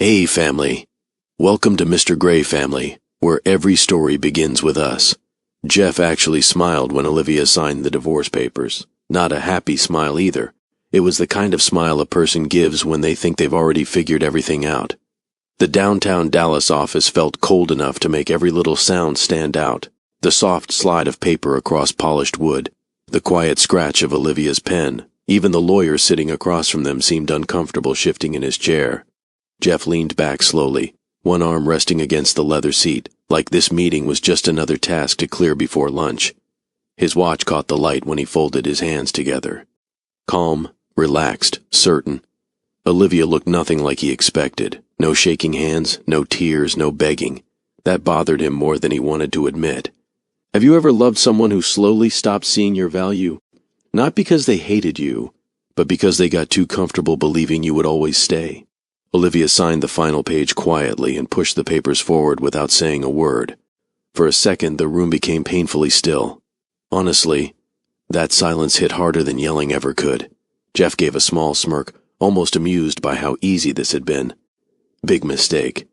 Hey, family. Welcome to Mr. Gray Family, where every story begins with us. Jeff actually smiled when Olivia signed the divorce papers. Not a happy smile either. It was the kind of smile a person gives when they think they've already figured everything out. The downtown Dallas office felt cold enough to make every little sound stand out. The soft slide of paper across polished wood, the quiet scratch of Olivia's pen. Even the lawyer sitting across from them seemed uncomfortable shifting in his chair. Jeff leaned back slowly, one arm resting against the leather seat, like this meeting was just another task to clear before lunch. His watch caught the light when he folded his hands together. Calm, relaxed, certain. Olivia looked nothing like he expected. No shaking hands, no tears, no begging. That bothered him more than he wanted to admit. Have you ever loved someone who slowly stopped seeing your value? Not because they hated you, but because they got too comfortable believing you would always stay. Olivia signed the final page quietly and pushed the papers forward without saying a word. For a second, the room became painfully still. Honestly, that silence hit harder than yelling ever could. Jeff gave a small smirk, almost amused by how easy this had been. Big mistake.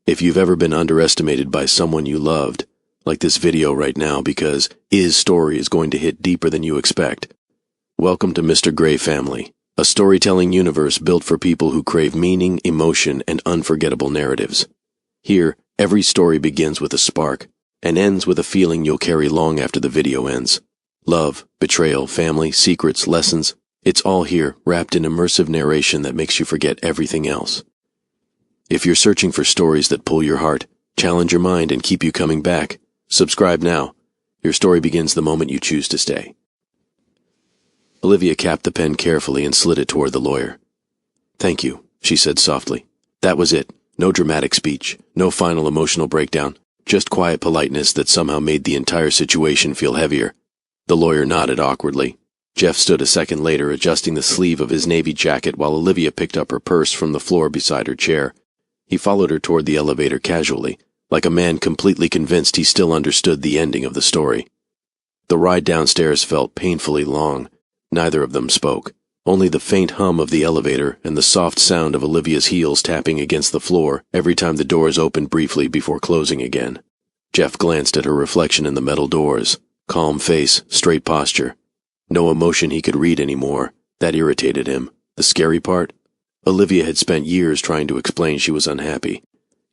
If you've ever been underestimated by someone you loved, like this video right now, because his story is going to hit deeper than you expect. Welcome to Mr. Gray Family, a storytelling universe built for people who crave meaning, emotion, and unforgettable narratives. Here, every story begins with a spark, and ends with a feeling you'll carry long after the video ends. Love, betrayal, family, secrets, lessons, it's all here, wrapped in immersive narration that makes you forget everything else. If you're searching for stories that pull your heart, challenge your mind, and keep you coming back, subscribe now. Your story begins the moment you choose to stay. Olivia capped the pen carefully and slid it toward the lawyer. Thank you, she said softly. That was it. No dramatic speech, no final emotional breakdown, just quiet politeness that somehow made the entire situation feel heavier. The lawyer nodded awkwardly. Jeff stood a second later, adjusting the sleeve of his navy jacket while Olivia picked up her purse from the floor beside her chair. He followed her toward the elevator casually, like a man completely convinced he still understood the ending of the story. The ride downstairs felt painfully long. Neither of them spoke, only the faint hum of the elevator and the soft sound of Olivia's heels tapping against the floor every time the doors opened briefly before closing again. Jeff glanced at her reflection in the metal doors. Calm face, straight posture. No emotion he could read anymore. That irritated him. The scary part? Olivia had spent years trying to explain she was unhappy.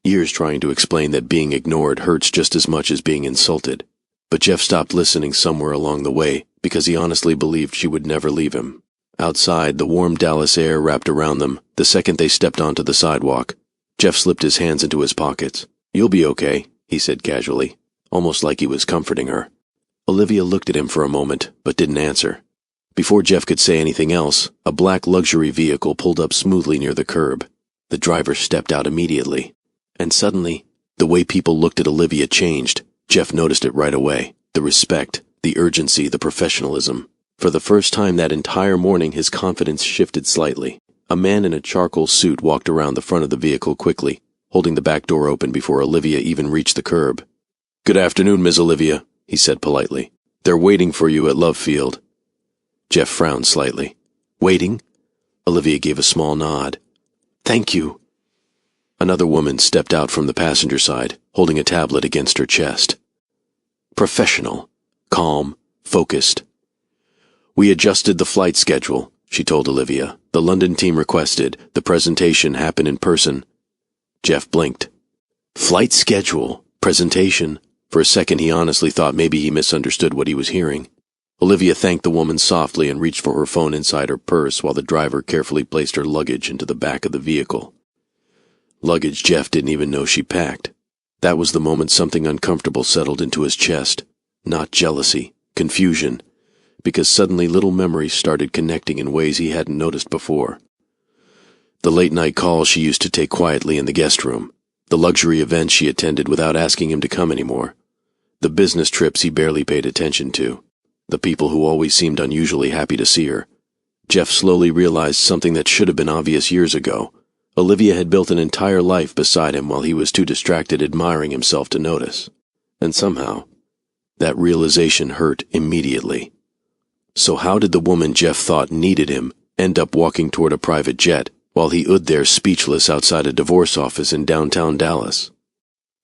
Years trying to explain that being ignored hurts just as much as being insulted. But Jeff stopped listening somewhere along the way because he honestly believed she would never leave him. Outside, the warm Dallas air wrapped around them the second they stepped onto the sidewalk. Jeff slipped his hands into his pockets. You'll be okay, he said casually, almost like he was comforting her. Olivia looked at him for a moment, but didn't answer. Before Jeff could say anything else, a black luxury vehicle pulled up smoothly near the curb. The driver stepped out immediately. And suddenly, the way people looked at Olivia changed. Jeff noticed it right away. The respect, the urgency, the professionalism. For the first time that entire morning, his confidence shifted slightly. A man in a charcoal suit walked around the front of the vehicle quickly, holding the back door open before Olivia even reached the curb. Good afternoon, Miss Olivia, he said politely. They're waiting for you at Love Field. Jeff frowned slightly. Waiting? Olivia gave a small nod. Thank you. Another woman stepped out from the passenger side, holding a tablet against her chest. Professional. Calm. Focused. We adjusted the flight schedule, she told Olivia. The London team requested the presentation happen in person. Jeff blinked. Flight schedule? Presentation? For a second he honestly thought maybe he misunderstood what he was hearing. Olivia thanked the woman softly and reached for her phone inside her purse while the driver carefully placed her luggage into the back of the vehicle. Luggage Jeff didn't even know she packed. That was the moment something uncomfortable settled into his chest. Not jealousy, confusion, because suddenly little memories started connecting in ways he hadn't noticed before. The late-night calls she used to take quietly in the guest room, the luxury events she attended without asking him to come anymore, the business trips he barely paid attention to, the people who always seemed unusually happy to see her. Jeff slowly realized something that should have been obvious years ago. Olivia had built an entire life beside him while he was too distracted admiring himself to notice. And somehow, that realization hurt immediately. So how did the woman Jeff thought needed him end up walking toward a private jet, while he stood there speechless outside a divorce office in downtown Dallas.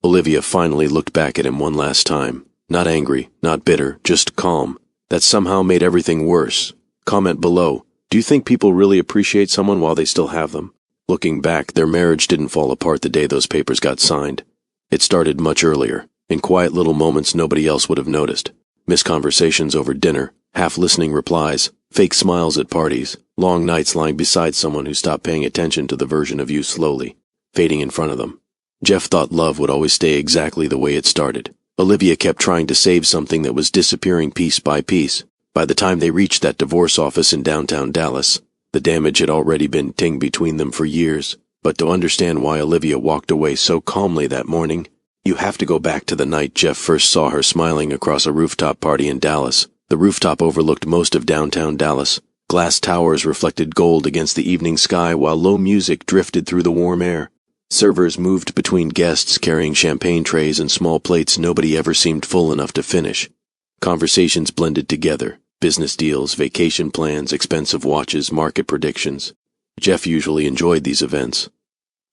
Olivia finally looked back at him one last time. Not angry, not bitter, just calm. That somehow made everything worse. Comment below, do you think people really appreciate someone while they still have them? Looking back, their marriage didn't fall apart the day those papers got signed. It started much earlier, in quiet little moments nobody else would have noticed. Missed conversations over dinner, half-listening replies, fake smiles at parties, long nights lying beside someone who stopped paying attention to the version of you slowly, fading in front of them. Jeff thought love would always stay exactly the way it started. Olivia kept trying to save something that was disappearing piece by piece. By the time they reached that divorce office in downtown Dallas, the damage had already been tinged between them for years. But to understand why Olivia walked away so calmly that morning, you have to go back to the night Jeff first saw her smiling across a rooftop party in Dallas. The rooftop overlooked most of downtown Dallas. Glass towers reflected gold against the evening sky while low music drifted through the warm air. Servers moved between guests carrying champagne trays and small plates nobody ever seemed full enough to finish. Conversations blended together. Business deals, vacation plans, expensive watches, market predictions. Jeff usually enjoyed these events.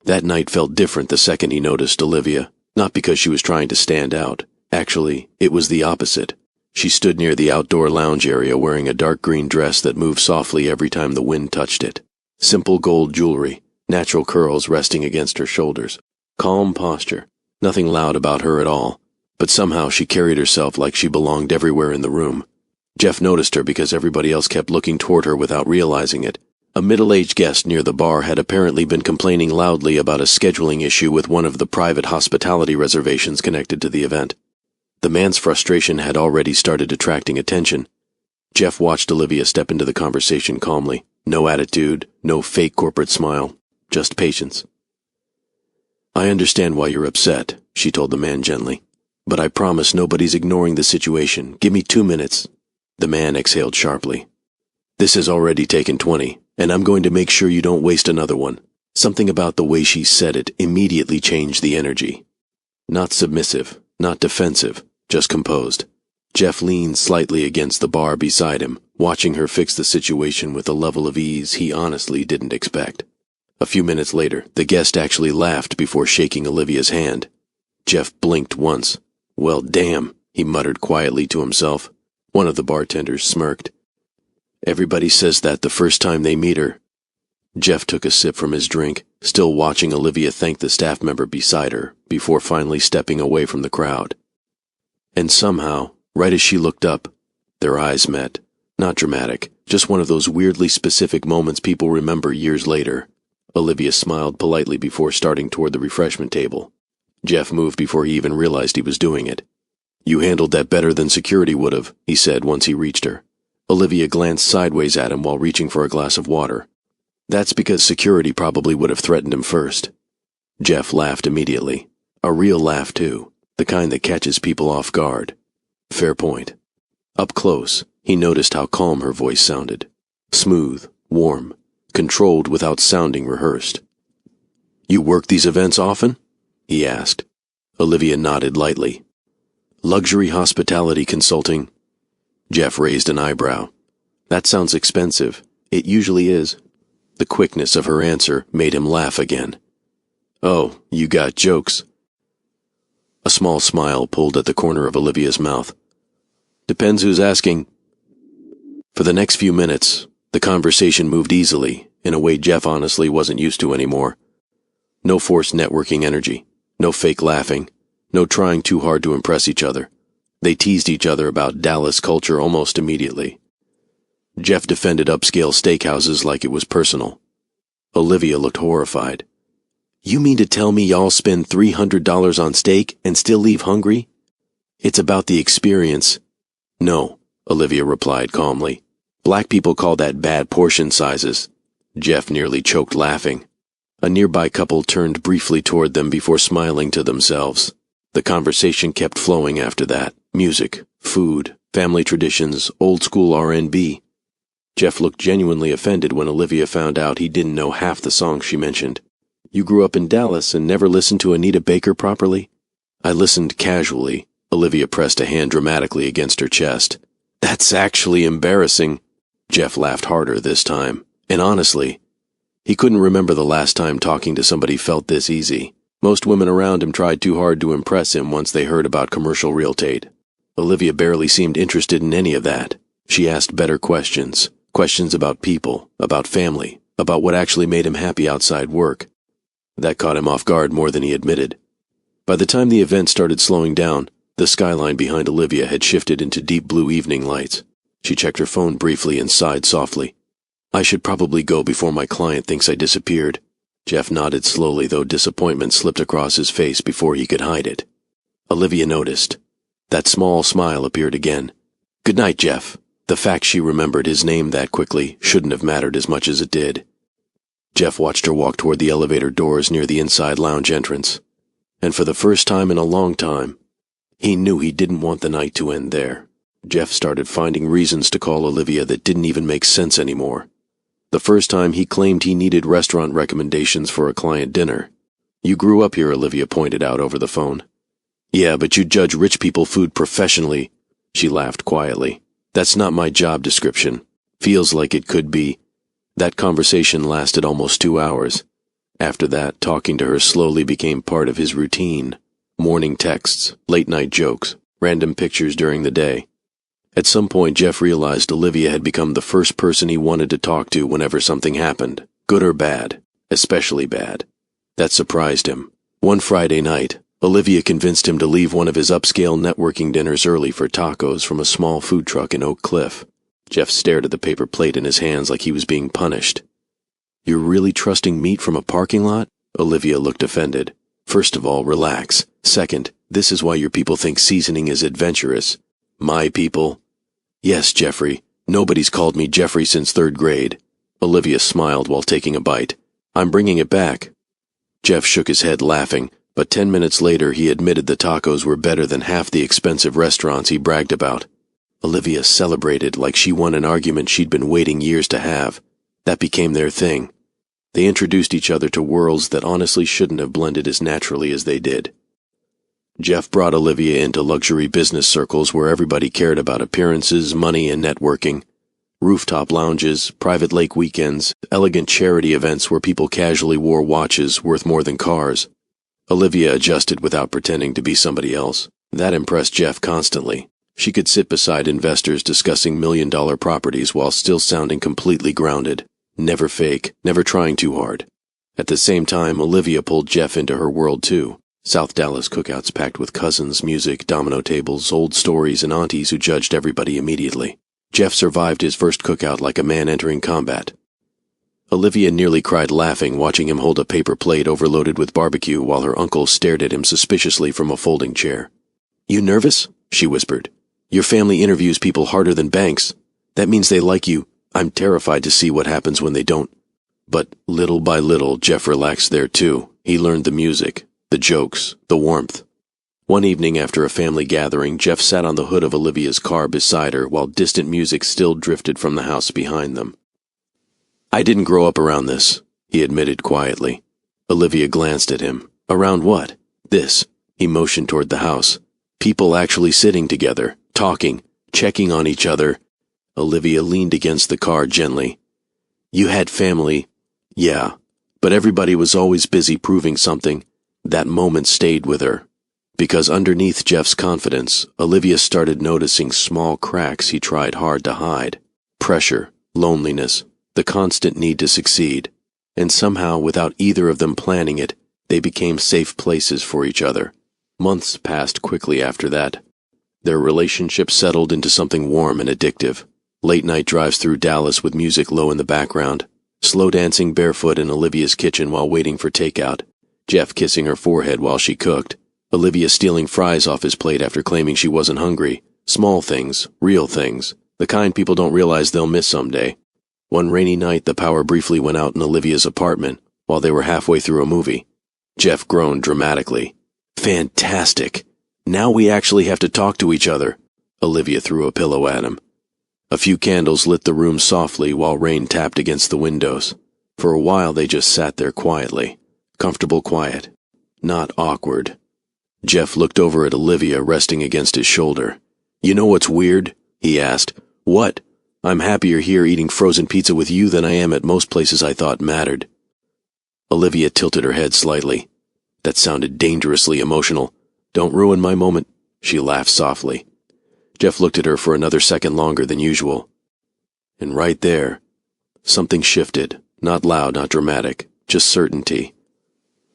That night felt different the second he noticed Olivia, not because she was trying to stand out. Actually, it was the opposite. She stood near the outdoor lounge area wearing a dark green dress that moved softly every time the wind touched it. Simple gold jewelry, natural curls resting against her shoulders. Calm posture, nothing loud about her at all, but somehow she carried herself like she belonged everywhere in the room. Jeff noticed her because everybody else kept looking toward her without realizing it. A middle-aged guest near the bar had apparently been complaining loudly about a scheduling issue with one of the private hospitality reservations connected to the event. The man's frustration had already started attracting attention. Jeff watched Olivia step into the conversation calmly. No attitude, no fake corporate smile, just patience. "I understand why you're upset," she told the man gently. "But I promise nobody's ignoring the situation. Give me 2 minutes." The man exhaled sharply. "This has already taken 20, and I'm going to make sure you don't waste another one." Something about the way she said it immediately changed the energy. Not submissive, not defensive, just composed. Jeff leaned slightly against the bar beside him, watching her fix the situation with a level of ease he honestly didn't expect. A few minutes later, the guest actually laughed before shaking Olivia's hand. Jeff blinked once. "Well, damn," he muttered quietly to himself. One of the bartenders smirked. "Everybody says that the first time they meet her." Jeff took a sip from his drink, still watching Olivia thank the staff member beside her, before finally stepping away from the crowd. And somehow, right as she looked up, their eyes met. Not dramatic, just one of those weirdly specific moments people remember years later. Olivia smiled politely before starting toward the refreshment table. Jeff moved before he even realized he was doing it. "You handled that better than security would have," he said once he reached her. Olivia glanced sideways at him while reaching for a glass of water. "That's because security probably would have threatened him first." Jeff laughed immediately. A real laugh, too, the kind that catches people off guard. Fair point. Up close, he noticed how calm her voice sounded. Smooth, warm, controlled without sounding rehearsed. "You work these events often?" he asked. Olivia nodded lightly. "Luxury hospitality consulting." Jeff raised an eyebrow. "That sounds expensive. It usually is." The quickness of her answer made him laugh again. "Oh, you got jokes." A small smile pulled at the corner of Olivia's mouth. "Depends who's asking." For the next few minutes, the conversation moved easily, in a way Jeff honestly wasn't used to anymore. No forced networking energy, no fake laughing, no trying too hard to impress each other. They teased each other about Dallas culture almost immediately. Jeff defended upscale steakhouses like it was personal. Olivia looked horrified. "You mean to tell me y'all spend $300 on steak and still leave hungry? It's about the experience." "No," Olivia replied calmly. "Black people call that bad portion sizes." Jeff nearly choked laughing. A nearby couple turned briefly toward them before smiling to themselves. The conversation kept flowing after that. Music, food, family traditions, old-school R&B. Jeff looked genuinely offended when Olivia found out he didn't know half the songs she mentioned. "You grew up in Dallas and never listened to Anita Baker properly?" "I listened casually." Olivia pressed a hand dramatically against her chest. "That's actually embarrassing." Jeff laughed harder this time. "And honestly, He couldn't remember the last time talking to somebody felt this easy. Most women around him tried too hard to impress him once they heard about commercial real estate. Olivia barely seemed interested in any of that. She asked better questions. Questions about people, about family, about what actually made him happy outside work. That caught him off guard more than he admitted. By the time the event started slowing down, the skyline behind Olivia had shifted into deep blue evening lights. She checked her phone briefly and sighed softly. I should probably go before my client thinks I disappeared. Jeff nodded slowly, though disappointment slipped across his face before he could hide it. Olivia noticed. That small smile appeared again. Good night, Jeff. The fact she remembered his name that quickly shouldn't have mattered as much as it did. Jeff watched her walk toward the elevator doors near the inside lounge entrance. And for the first time in a long time, he knew he didn't want the night to end there. Jeff started finding reasons to call Olivia that didn't even make sense anymore. The first time he claimed he needed restaurant recommendations for a client dinner. You grew up here, Olivia pointed out over the phone. Yeah, but you judge rich people food professionally. She laughed quietly. That's not my job description. Feels like it could be. That conversation lasted almost 2 hours. After that, talking to her slowly became part of his routine. Morning texts, late-night jokes, random pictures during the day. At some point, Jeff realized Olivia had become the first person he wanted to talk to whenever something happened, good or bad, especially bad. That surprised him. One Friday night, Olivia convinced him to leave one of his upscale networking dinners early for tacos from a small food truck in Oak Cliff. Jeff stared at the paper plate in his hands like he was being punished. You're really trusting meat from a parking lot? Olivia looked offended. First of all, relax. Second, this is why your people think seasoning is adventurous. My people? Yes, Jeffrey. Nobody's called me Jeffrey since 3rd grade. Olivia smiled while taking a bite. I'm bringing it back. Jeff shook his head, laughing, but 10 minutes later he admitted the tacos were better than half the expensive restaurants he bragged about. Olivia celebrated like she won an argument she'd been waiting years to have. That became their thing. They introduced each other to worlds that honestly shouldn't have blended as naturally as they did. Jeff brought Olivia into luxury business circles where everybody cared about appearances, money, and networking. Rooftop lounges, private lake weekends, elegant charity events where people casually wore watches worth more than cars. Olivia adjusted without pretending to be somebody else. That impressed Jeff constantly. She could sit beside investors discussing million-dollar properties while still sounding completely grounded. Never fake, never trying too hard. At the same time, Olivia pulled Jeff into her world too. South Dallas cookouts packed with cousins, music, domino tables, old stories, and aunties who judged everybody immediately. Jeff survived his first cookout like a man entering combat. Olivia nearly cried laughing watching him hold a paper plate overloaded with barbecue while her uncle stared at him suspiciously from a folding chair. You nervous? She whispered. Your family interviews people harder than banks. That means they like you. I'm terrified to see what happens when they don't. But little by little, Jeff relaxed there too. He learned the music, the jokes, the warmth. One evening after a family gathering, Jeff sat on the hood of Olivia's car beside her while distant music still drifted from the house behind them. I didn't grow up around this, he admitted quietly. Olivia glanced at him. Around what? This. He motioned toward the house. People actually sitting together, talking, checking on each other. Olivia leaned against the car gently. You had family. Yeah, but everybody was always busy proving something. That moment stayed with her. Because underneath Jeff's confidence, Olivia started noticing small cracks he tried hard to hide. Pressure, loneliness, the constant need to succeed. And somehow, without either of them planning it, they became safe places for each other. Months passed quickly after that. Their relationship settled into something warm and addictive. Late-night drives through Dallas with music low in the background. Slow dancing barefoot in Olivia's kitchen while waiting for takeout. Jeff kissing her forehead while she cooked. Olivia stealing fries off his plate after claiming she wasn't hungry. Small things, real things. The kind people don't realize they'll miss someday. One rainy night, the power briefly went out in Olivia's apartment while they were halfway through a movie. Jeff groaned dramatically. Fantastic. Now we actually have to talk to each other. Olivia threw a pillow at him. A few candles lit the room softly while rain tapped against the windows. For a while they just sat there quietly. Comfortable quiet. Not awkward. Jeff looked over at Olivia resting against his shoulder. You know what's weird? He asked. What? I'm happier here eating frozen pizza with you than I am at most places I thought mattered. Olivia tilted her head slightly. That sounded dangerously emotional. Don't ruin my moment, she laughed softly. Jeff looked at her for another second longer than usual. And right there, something shifted, not loud, not dramatic, just certainty.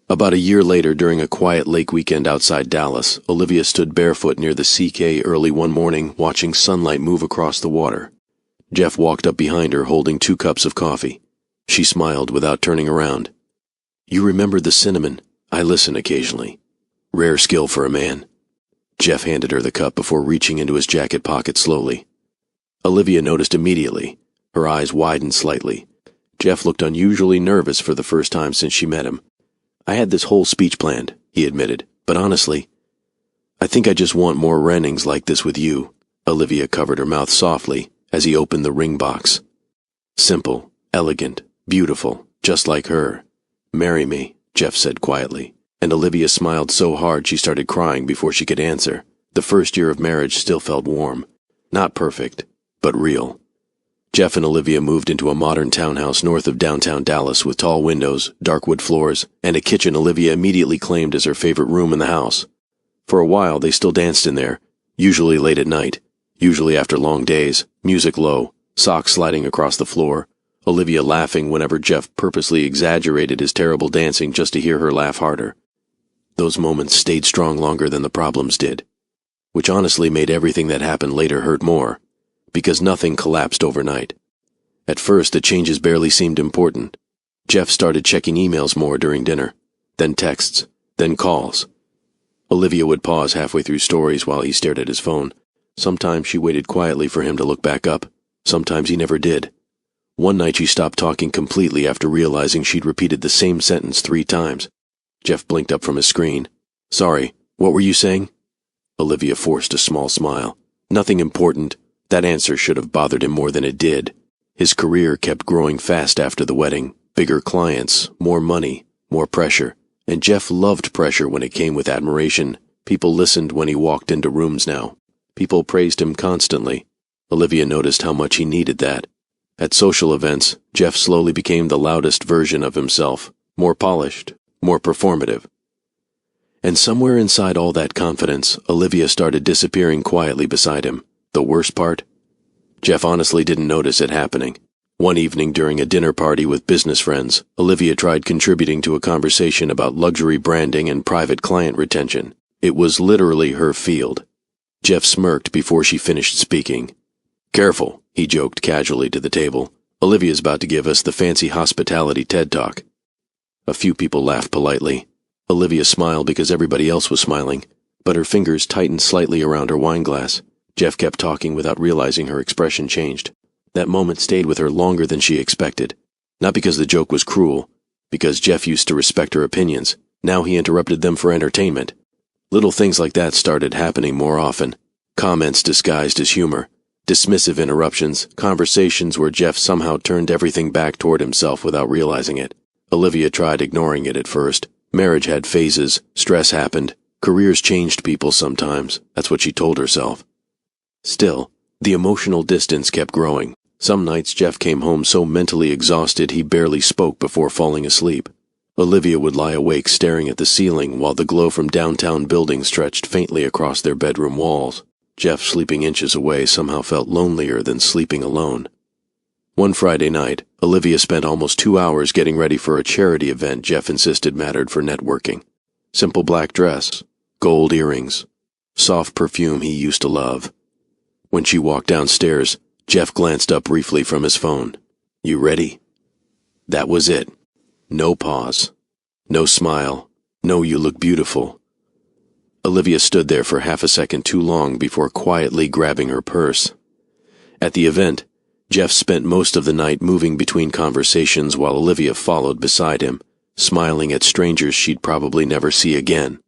About a year later, during a quiet lake weekend outside Dallas, Olivia stood barefoot near the CK early one morning, watching sunlight move across the water. Jeff walked up behind her, holding 2 cups of coffee. She smiled without turning around. You remembered the cinnamon. I listen occasionally. Rare skill for a man. Jeff handed her the cup before reaching into his jacket pocket slowly. Olivia noticed immediately. Her eyes widened slightly. Jeff looked unusually nervous for the first time since she met him. I had this whole speech planned, he admitted, but honestly, I think I just want more Rennings like this with you. Olivia covered her mouth softly as he opened the ring box. Simple, elegant, beautiful, just like her. Marry me, Jeff said quietly, and Olivia smiled so hard she started crying before she could answer. The first year of marriage still felt warm. Not perfect, but real. Jeff and Olivia moved into a modern townhouse north of downtown Dallas with tall windows, dark wood floors, and a kitchen Olivia immediately claimed as her favorite room in the house. For a while, they still danced in there, usually late at night, usually after long days, music low, socks sliding across the floor, Olivia laughing whenever Jeff purposely exaggerated his terrible dancing just to hear her laugh harder. Those moments stayed strong longer than the problems did, which honestly made everything that happened later hurt more. Because nothing collapsed overnight. At first, the changes barely seemed important. Jeff started checking emails more during dinner, then texts, then calls. Olivia would pause halfway through stories while he stared at his phone. Sometimes she waited quietly for him to look back up. Sometimes he never did. One night she stopped talking completely after realizing she'd repeated the same sentence 3 times. Jeff blinked up from his screen. Sorry, what were you saying? Olivia forced a small smile. Nothing important. That answer should have bothered him more than it did. His career kept growing fast after the wedding. Bigger clients, more money, more pressure. And Jeff loved pressure when it came with admiration. People listened when he walked into rooms now. People praised him constantly. Olivia noticed how much he needed that. At social events, Jeff slowly became the loudest version of himself. More polished, more performative. And somewhere inside all that confidence, Olivia started disappearing quietly beside him. The worst part? Jeff honestly didn't notice it happening. One evening during a dinner party with business friends, Olivia tried contributing to a conversation about luxury branding and private client retention. It was literally her field. Jeff smirked before she finished speaking. Careful, he joked casually to the table. Olivia's about to give us the fancy hospitality TED Talk. A few people laughed politely. Olivia smiled because everybody else was smiling, but her fingers tightened slightly around her wine glass. Jeff kept talking without realizing her expression changed. That moment stayed with her longer than she expected. Not because the joke was cruel, because Jeff used to respect her opinions. Now he interrupted them for entertainment. Little things like that started happening more often. Comments disguised as humor, dismissive interruptions, conversations where Jeff somehow turned everything back toward himself without realizing it. Olivia tried ignoring it at first. Marriage had phases, stress happened, careers changed people sometimes. That's what she told herself. Still, the emotional distance kept growing. Some nights Jeff came home so mentally exhausted he barely spoke before falling asleep. Olivia would lie awake staring at the ceiling while the glow from downtown buildings stretched faintly across their bedroom walls. Jeff, sleeping inches away, somehow felt lonelier than sleeping alone. One Friday night, Olivia spent almost 2 hours getting ready for a charity event Jeff insisted mattered for networking. Simple black dress, gold earrings, soft perfume he used to love. When she walked downstairs, Jeff glanced up briefly from his phone. You ready? That was it. No pause. No smile. No you look beautiful. Olivia stood there for half a second too long before quietly grabbing her purse. At the event, Jeff spent most of the night moving between conversations while Olivia followed beside him, smiling at strangers she'd probably never see again.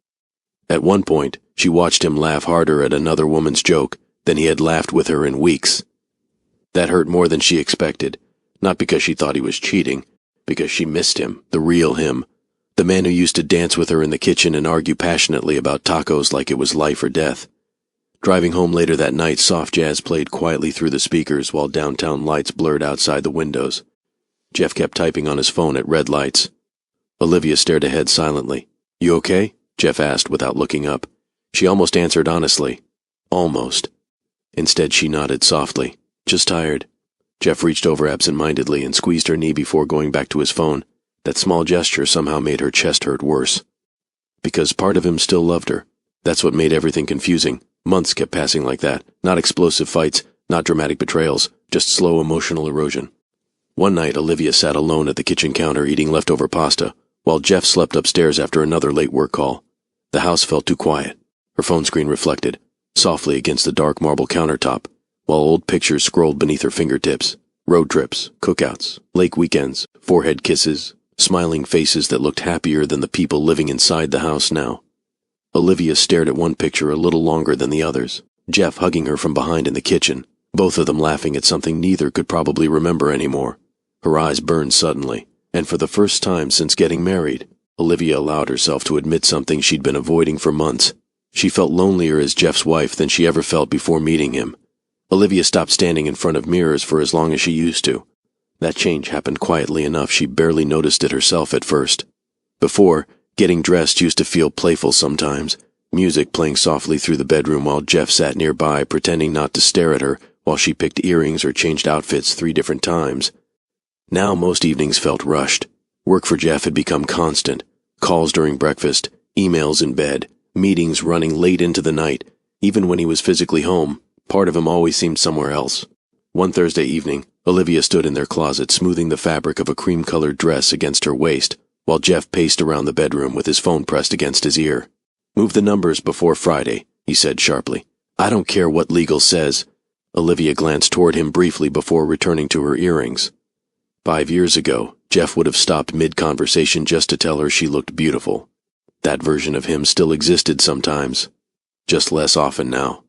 At one point, she watched him laugh harder at another woman's joke than he had laughed with her in weeks. That hurt more than she expected, not because she thought he was cheating, because she missed him, the real him, the man who used to dance with her in the kitchen and argue passionately about tacos like it was life or death. Driving home later that night, soft jazz played quietly through the speakers while downtown lights blurred outside the windows. Jeff kept typing on his phone at red lights. Olivia stared ahead silently. You okay? Jeff asked without looking up. She almost answered honestly. Almost. Instead, she nodded softly. Just tired. Jeff reached over absent-mindedly and squeezed her knee before going back to his phone. That small gesture somehow made her chest hurt worse. Because part of him still loved her. That's what made everything confusing. Months kept passing like that. Not explosive fights, not dramatic betrayals, just slow emotional erosion. One night, Olivia sat alone at the kitchen counter eating leftover pasta, while Jeff slept upstairs after another late work call. The house felt too quiet. Her phone screen reflected, softly against the dark marble countertop, while old pictures scrolled beneath her fingertips. Road trips, cookouts, lake weekends, forehead kisses, smiling faces that looked happier than the people living inside the house now. Olivia stared at one picture a little longer than the others, Jeff hugging her from behind in the kitchen, both of them laughing at something neither could probably remember anymore. Her eyes burned suddenly, and for the first time since getting married, Olivia allowed herself to admit something she'd been avoiding for months. She felt lonelier as Jeff's wife than she ever felt before meeting him. Olivia stopped standing in front of mirrors for as long as she used to. That change happened quietly enough she barely noticed it herself at first. Before, getting dressed used to feel playful sometimes, music playing softly through the bedroom while Jeff sat nearby pretending not to stare at her while she picked earrings or changed outfits 3 different times. Now most evenings felt rushed. Work for Jeff had become constant. Calls during breakfast, emails in bed, meetings running late into the night. Even when he was physically home, part of him always seemed somewhere else. One Thursday evening, Olivia stood in their closet smoothing the fabric of a cream-colored dress against her waist, while Jeff paced around the bedroom with his phone pressed against his ear. Move the numbers before Friday, he said sharply. I don't care what legal says. Olivia glanced toward him briefly before returning to her earrings. 5 years ago, Jeff would have stopped mid-conversation just to tell her she looked beautiful. That version of him still existed sometimes, just less often now.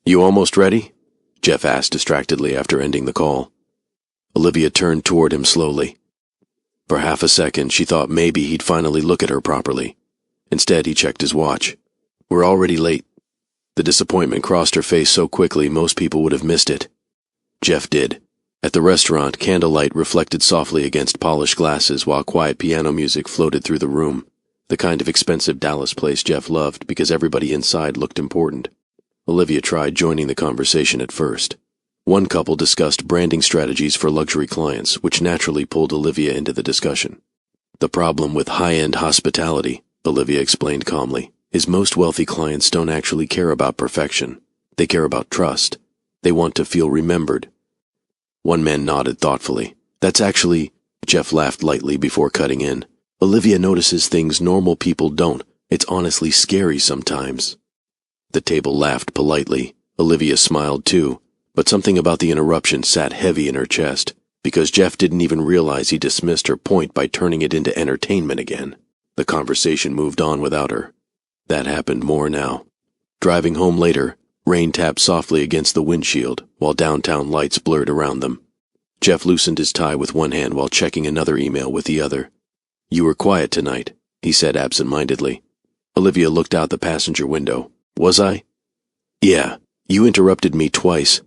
You almost ready? Jeff asked distractedly after ending the call. Olivia turned toward him slowly. For half a second, she thought maybe he'd finally look at her properly. Instead, he checked his watch. We're already late. The disappointment crossed her face so quickly most people would have missed it. Jeff did. At the restaurant, candlelight reflected softly against polished glasses while quiet piano music floated through the room. The kind of expensive Dallas place Jeff loved because everybody inside looked important. Olivia tried joining the conversation at first. One couple discussed branding strategies for luxury clients, which naturally pulled Olivia into the discussion. The problem with high-end hospitality, Olivia explained calmly, is most wealthy clients don't actually care about perfection. They care about trust. They want to feel remembered. One man nodded thoughtfully. That's actually... Jeff laughed lightly before cutting in. Olivia notices things normal people don't. It's honestly scary sometimes. The table laughed politely. Olivia smiled too, but something about the interruption sat heavy in her chest, because Jeff didn't even realize he dismissed her point by turning it into entertainment again. The conversation moved on without her. That happened more now. Driving home later, rain tapped softly against the windshield, while downtown lights blurred around them. Jeff loosened his tie with one hand while checking another email with the other. You were quiet tonight, he said absent-mindedly. Olivia looked out the passenger window. Was I? Yeah, you interrupted me twice.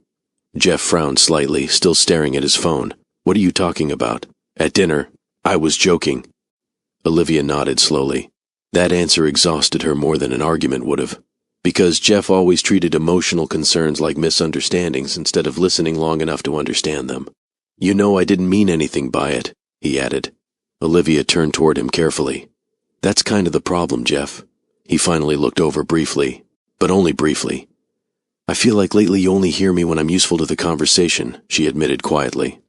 Jeff frowned slightly, still staring at his phone. What are you talking about? At dinner. I was joking. Olivia nodded slowly. That answer exhausted her more than an argument would have, because Jeff always treated emotional concerns like misunderstandings instead of listening long enough to understand them. You know I didn't mean anything by it, he added. Olivia turned toward him carefully. That's kind of the problem, Jeff. He finally looked over briefly, but only briefly. I feel like lately you only hear me when I'm useful to the conversation, she admitted quietly.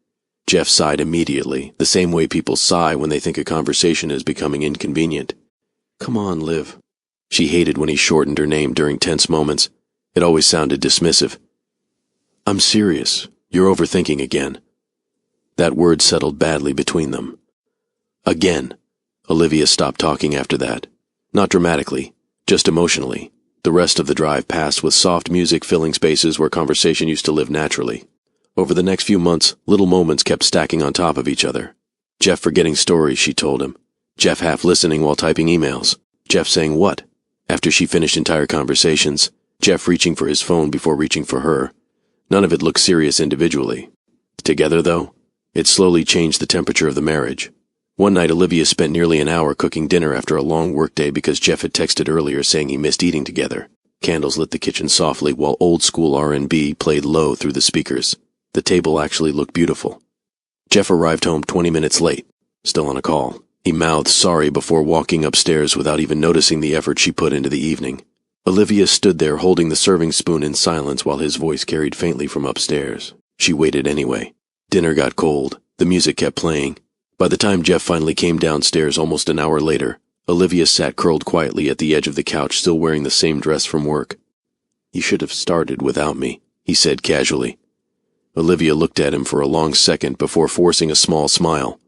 Jeff sighed immediately, the same way people sigh when they think a conversation is becoming inconvenient. Come on, Liv. She hated when he shortened her name during tense moments. It always sounded dismissive. I'm serious. You're overthinking again. That word settled badly between them. Again. Olivia stopped talking after that. Not dramatically, just emotionally. The rest of the drive passed with soft music filling spaces where conversation used to live naturally. Over the next few months, little moments kept stacking on top of each other. Jeff forgetting stories she told him. Jeff half listening while typing emails. Jeff saying what? After she finished entire conversations. Jeff reaching for his phone before reaching for her. None of it looked serious individually. Together, though, it slowly changed the temperature of the marriage. One night, Olivia spent nearly an hour cooking dinner after a long workday because Jeff had texted earlier saying he missed eating together. Candles lit the kitchen softly while old-school R&B played low through the speakers. The table actually looked beautiful. Jeff arrived home 20 minutes late, still on a call. He mouthed sorry before walking upstairs without even noticing the effort she put into the evening. Olivia stood there holding the serving spoon in silence while his voice carried faintly from upstairs. She waited anyway. Dinner got cold. The music kept playing. By the time Jeff finally came downstairs almost an hour later, Olivia sat curled quietly at the edge of the couch, still wearing the same dress from work. "You should have started without me," he said casually. Olivia looked at him for a long second before forcing a small smile.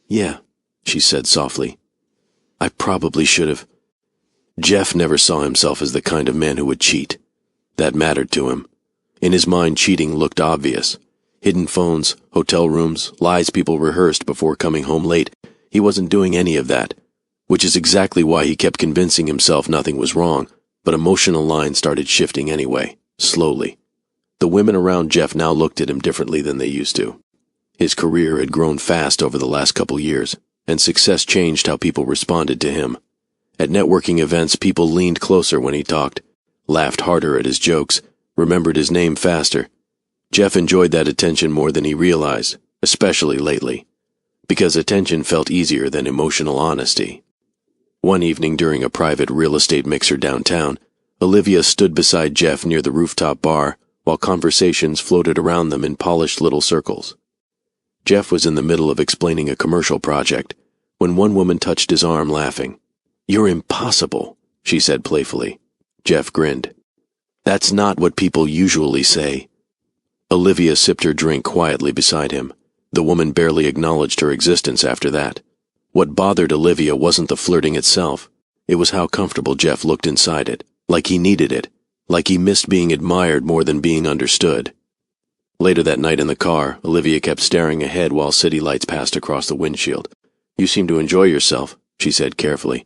"Yeah," she said softly. "I probably should have." Jeff never saw himself as the kind of man who would cheat. That mattered to him. In his mind, cheating looked obvious. Hidden phones, hotel rooms, lies people rehearsed before coming home late. He wasn't doing any of that, which is exactly why he kept convincing himself nothing was wrong, but emotional lines started shifting anyway, slowly. The women around Jeff now looked at him differently than they used to. His career had grown fast over the last couple years, and success changed how people responded to him. At networking events, people leaned closer when he talked, laughed harder at his jokes, remembered his name faster. Jeff enjoyed that attention more than he realized, especially lately, because attention felt easier than emotional honesty. One evening during a private real estate mixer downtown, Olivia stood beside Jeff near the rooftop bar while conversations floated around them in polished little circles. Jeff was in the middle of explaining a commercial project when one woman touched his arm, laughing. "You're impossible," she said playfully. Jeff grinned. "That's not what people usually say." Olivia sipped her drink quietly beside him. The woman barely acknowledged her existence after that. What bothered Olivia wasn't the flirting itself. It was how comfortable Jeff looked inside it, like he needed it, like he missed being admired more than being understood. Later that night in the car, Olivia kept staring ahead while city lights passed across the windshield. "You seem to enjoy yourself," she said carefully.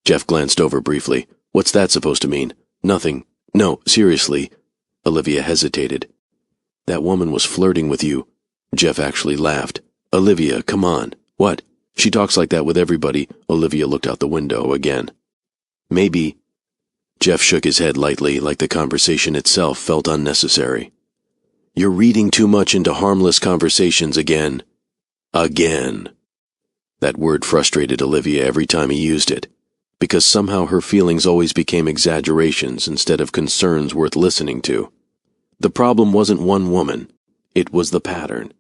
Jeff glanced over briefly. "What's that supposed to mean?" "Nothing. No, seriously." Olivia hesitated. "That woman was flirting with you." Jeff actually laughed. "Olivia, come on." "What? She talks like that with everybody." Olivia looked out the window again. "Maybe." Jeff shook his head lightly, like the conversation itself felt unnecessary. "You're reading too much into harmless conversations again." Again. That word frustrated Olivia every time he used it, because somehow her feelings always became exaggerations instead of concerns worth listening to. The problem wasn't one woman. It was the pattern.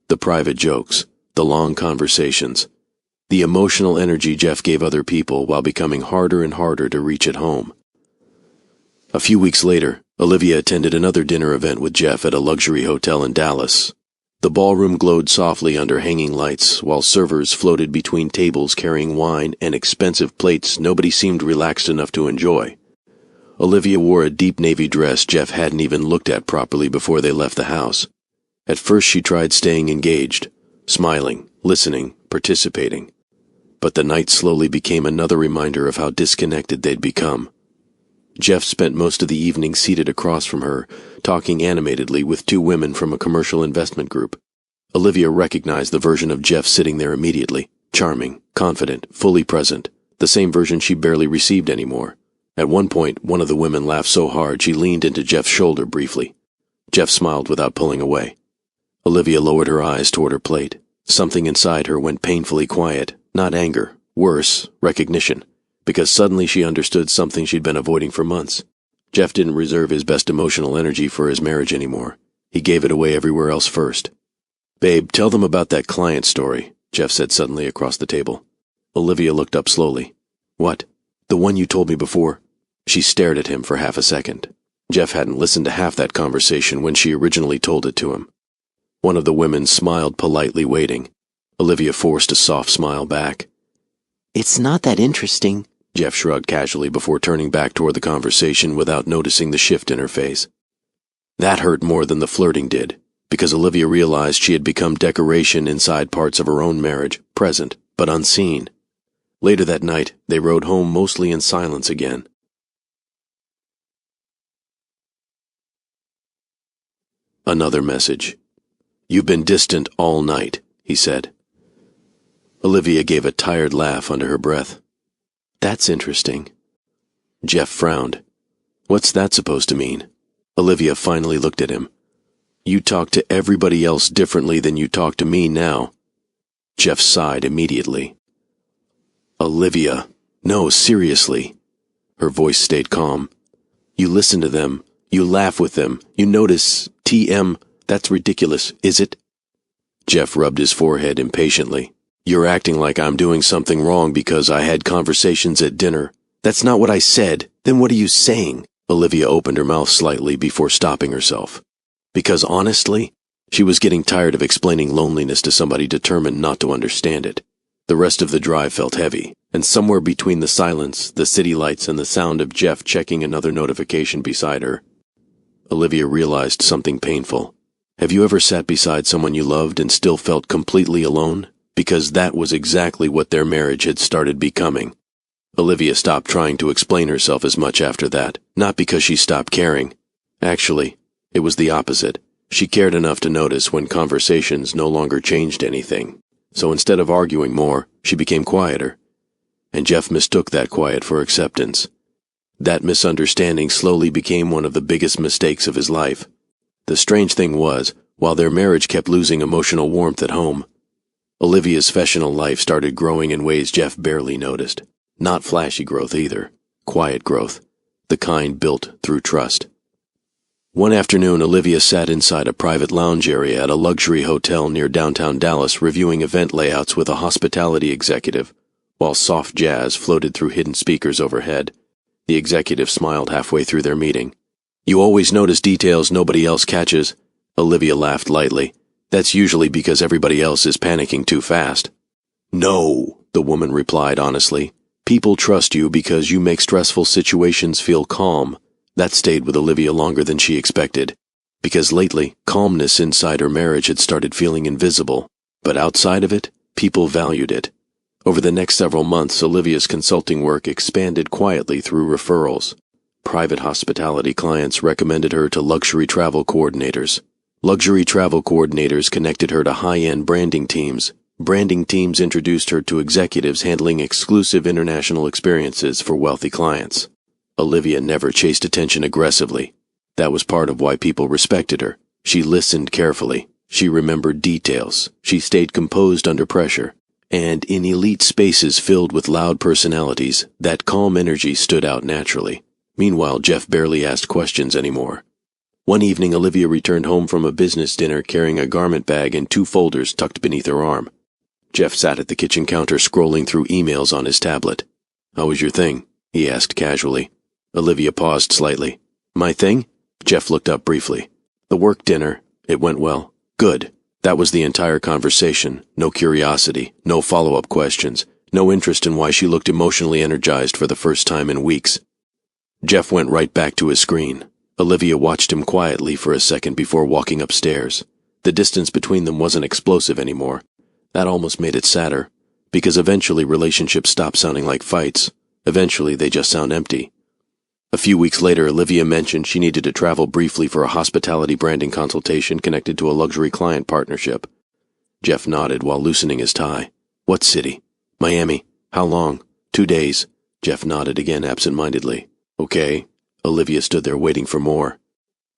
The private jokes, the long conversations, the emotional energy Jeff gave other people while becoming harder and harder to reach at home. A few weeks later, Olivia attended another dinner event with Jeff at a luxury hotel in Dallas. The ballroom glowed softly under hanging lights, while servers floated between tables carrying wine and expensive plates nobody seemed relaxed enough to enjoy. Olivia wore a deep navy dress Jeff hadn't even looked at properly before they left the house. At first she tried staying engaged, smiling, listening, participating. But the night slowly became another reminder of how disconnected they'd become. Jeff spent most of the evening seated across from her, talking animatedly with two women from a commercial investment group. Olivia recognized the version of Jeff sitting there immediately, charming, confident, fully present, the same version she barely received anymore. At one point, one of the women laughed so hard she leaned into Jeff's shoulder briefly. Jeff smiled without pulling away. Olivia lowered her eyes toward her plate. Something inside her went painfully quiet, not anger, worse, recognition, because suddenly she understood something she'd been avoiding for months. Jeff didn't reserve his best emotional energy for his marriage anymore. He gave it away everywhere else first. "Babe, tell them about that client story," Jeff said suddenly across the table. Olivia looked up slowly. "What? The one you told me before?" She stared at him for half a second. Jeff hadn't listened to half that conversation when she originally told it to him. One of the women smiled politely, waiting. Olivia forced a soft smile back. "It's not that interesting," Jeff shrugged casually before turning back toward the conversation without noticing the shift in her face. That hurt more than the flirting did, because Olivia realized she had become decoration inside parts of her own marriage, present but unseen. Later that night, they rode home mostly in silence again. Another message. "You've been distant all night," he said. Olivia gave a tired laugh under her breath. That's interesting. Jeff frowned. What's that supposed to mean? Olivia finally looked at him. You talk to everybody else differently than you talk to me now. Jeff sighed immediately. Olivia, no, seriously. Her voice stayed calm. You listen to them. You laugh with them. You notice, TM, that's ridiculous, is it? Jeff rubbed his forehead impatiently. You're acting like I'm doing something wrong because I had conversations at dinner. That's not what I said. Then what are you saying? Olivia opened her mouth slightly before stopping herself. Because honestly, she was getting tired of explaining loneliness to somebody determined not to understand it. The rest of the drive felt heavy, and somewhere between the silence, the city lights, and the sound of Jeff checking another notification beside her, Olivia realized something painful. Have you ever sat beside someone you loved and still felt completely alone? Because that was exactly what their marriage had started becoming. Olivia stopped trying to explain herself as much after that, not because she stopped caring. Actually, it was the opposite. She cared enough to notice when conversations no longer changed anything. So instead of arguing more, she became quieter. And Jeff mistook that quiet for acceptance. That misunderstanding slowly became one of the biggest mistakes of his life. The strange thing was, while their marriage kept losing emotional warmth at home, Olivia's professional life started growing in ways Jeff barely noticed. Not flashy growth either. Quiet growth. The kind built through trust. One afternoon, Olivia sat inside a private lounge area at a luxury hotel near downtown Dallas reviewing event layouts with a hospitality executive, while soft jazz floated through hidden speakers overhead. The executive smiled halfway through their meeting. You always notice details nobody else catches. Olivia laughed lightly. That's usually because everybody else is panicking too fast. No, the woman replied honestly. People trust you because you make stressful situations feel calm. That stayed with Olivia longer than she expected, because lately, calmness inside her marriage had started feeling invisible, but outside of it, people valued it. Over the next several months, Olivia's consulting work expanded quietly through referrals. Private hospitality clients recommended her to luxury travel coordinators. Luxury travel coordinators connected her to high-end branding teams. Branding teams introduced her to executives handling exclusive international experiences for wealthy clients. Olivia never chased attention aggressively. That was part of why people respected her. She listened carefully. She remembered details. She stayed composed under pressure. And in elite spaces filled with loud personalities, that calm energy stood out naturally. Meanwhile, Jeff barely asked questions anymore. One evening, Olivia returned home from a business dinner carrying a garment bag and 2 folders tucked beneath her arm. Jeff sat at the kitchen counter scrolling through emails on his tablet. How was your thing? He asked casually. Olivia paused slightly. My thing? Jeff looked up briefly. The work dinner. It went well. Good. That was the entire conversation. No curiosity. No follow-up questions. No interest in why she looked emotionally energized for the first time in weeks. Jeff went right back to his screen. Olivia watched him quietly for a second before walking upstairs. The distance between them wasn't explosive anymore. That almost made it sadder, because eventually relationships stop sounding like fights. Eventually they just sound empty. A few weeks later, Olivia mentioned she needed to travel briefly for a hospitality branding consultation connected to a luxury client partnership. Jeff nodded while loosening his tie. What city? Miami. How long? 2 days. Jeff nodded again absent-mindedly. Okay. Olivia stood there waiting for more.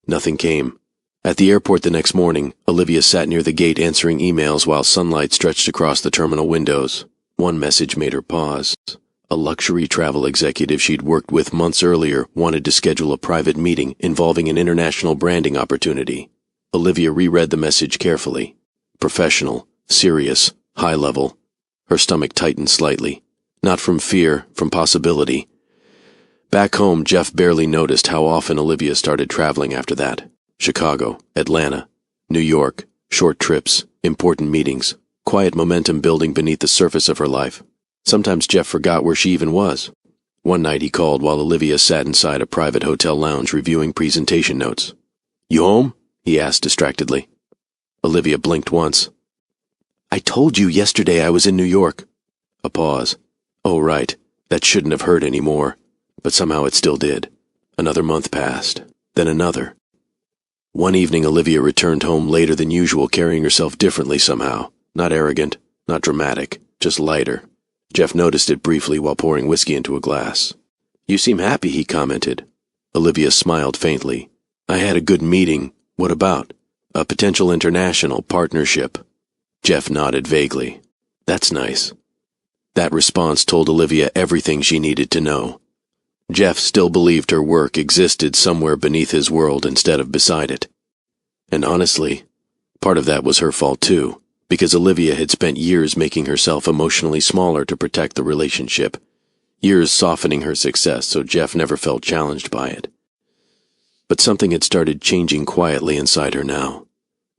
Nothing came. At the airport the next morning, Olivia sat near the gate answering emails while sunlight stretched across the terminal windows. One message made her pause. A luxury travel executive she'd worked with months earlier wanted to schedule a private meeting involving an international branding opportunity. Olivia reread the message carefully. Professional, serious, high level. Her stomach tightened slightly. Not from fear, from possibility. Back home, Jeff barely noticed how often Olivia started traveling after that. Chicago, Atlanta, New York, short trips, important meetings, quiet momentum building beneath the surface of her life. Sometimes Jeff forgot where she even was. One night he called while Olivia sat inside a private hotel lounge reviewing presentation notes. You home? He asked distractedly. Olivia blinked once. I told you yesterday I was in New York. A pause. Oh, right. That shouldn't have hurt any more. But somehow it still did. Another month passed. Then another. One evening Olivia returned home later than usual, carrying herself differently somehow. Not arrogant, not dramatic. just lighter. Jeff noticed it briefly while pouring whiskey into a glass. "You seem happy," he commented. Olivia smiled faintly. "I had a good meeting." "What about?" "A potential international partnership." Jeff nodded vaguely. "That's nice." That response told Olivia everything she needed to know. Jeff still believed her work existed somewhere beneath his world instead of beside it. And honestly, part of that was her fault too, because Olivia had spent years making herself emotionally smaller to protect the relationship, years softening her success so Jeff never felt challenged by it. But something had started changing quietly inside her now.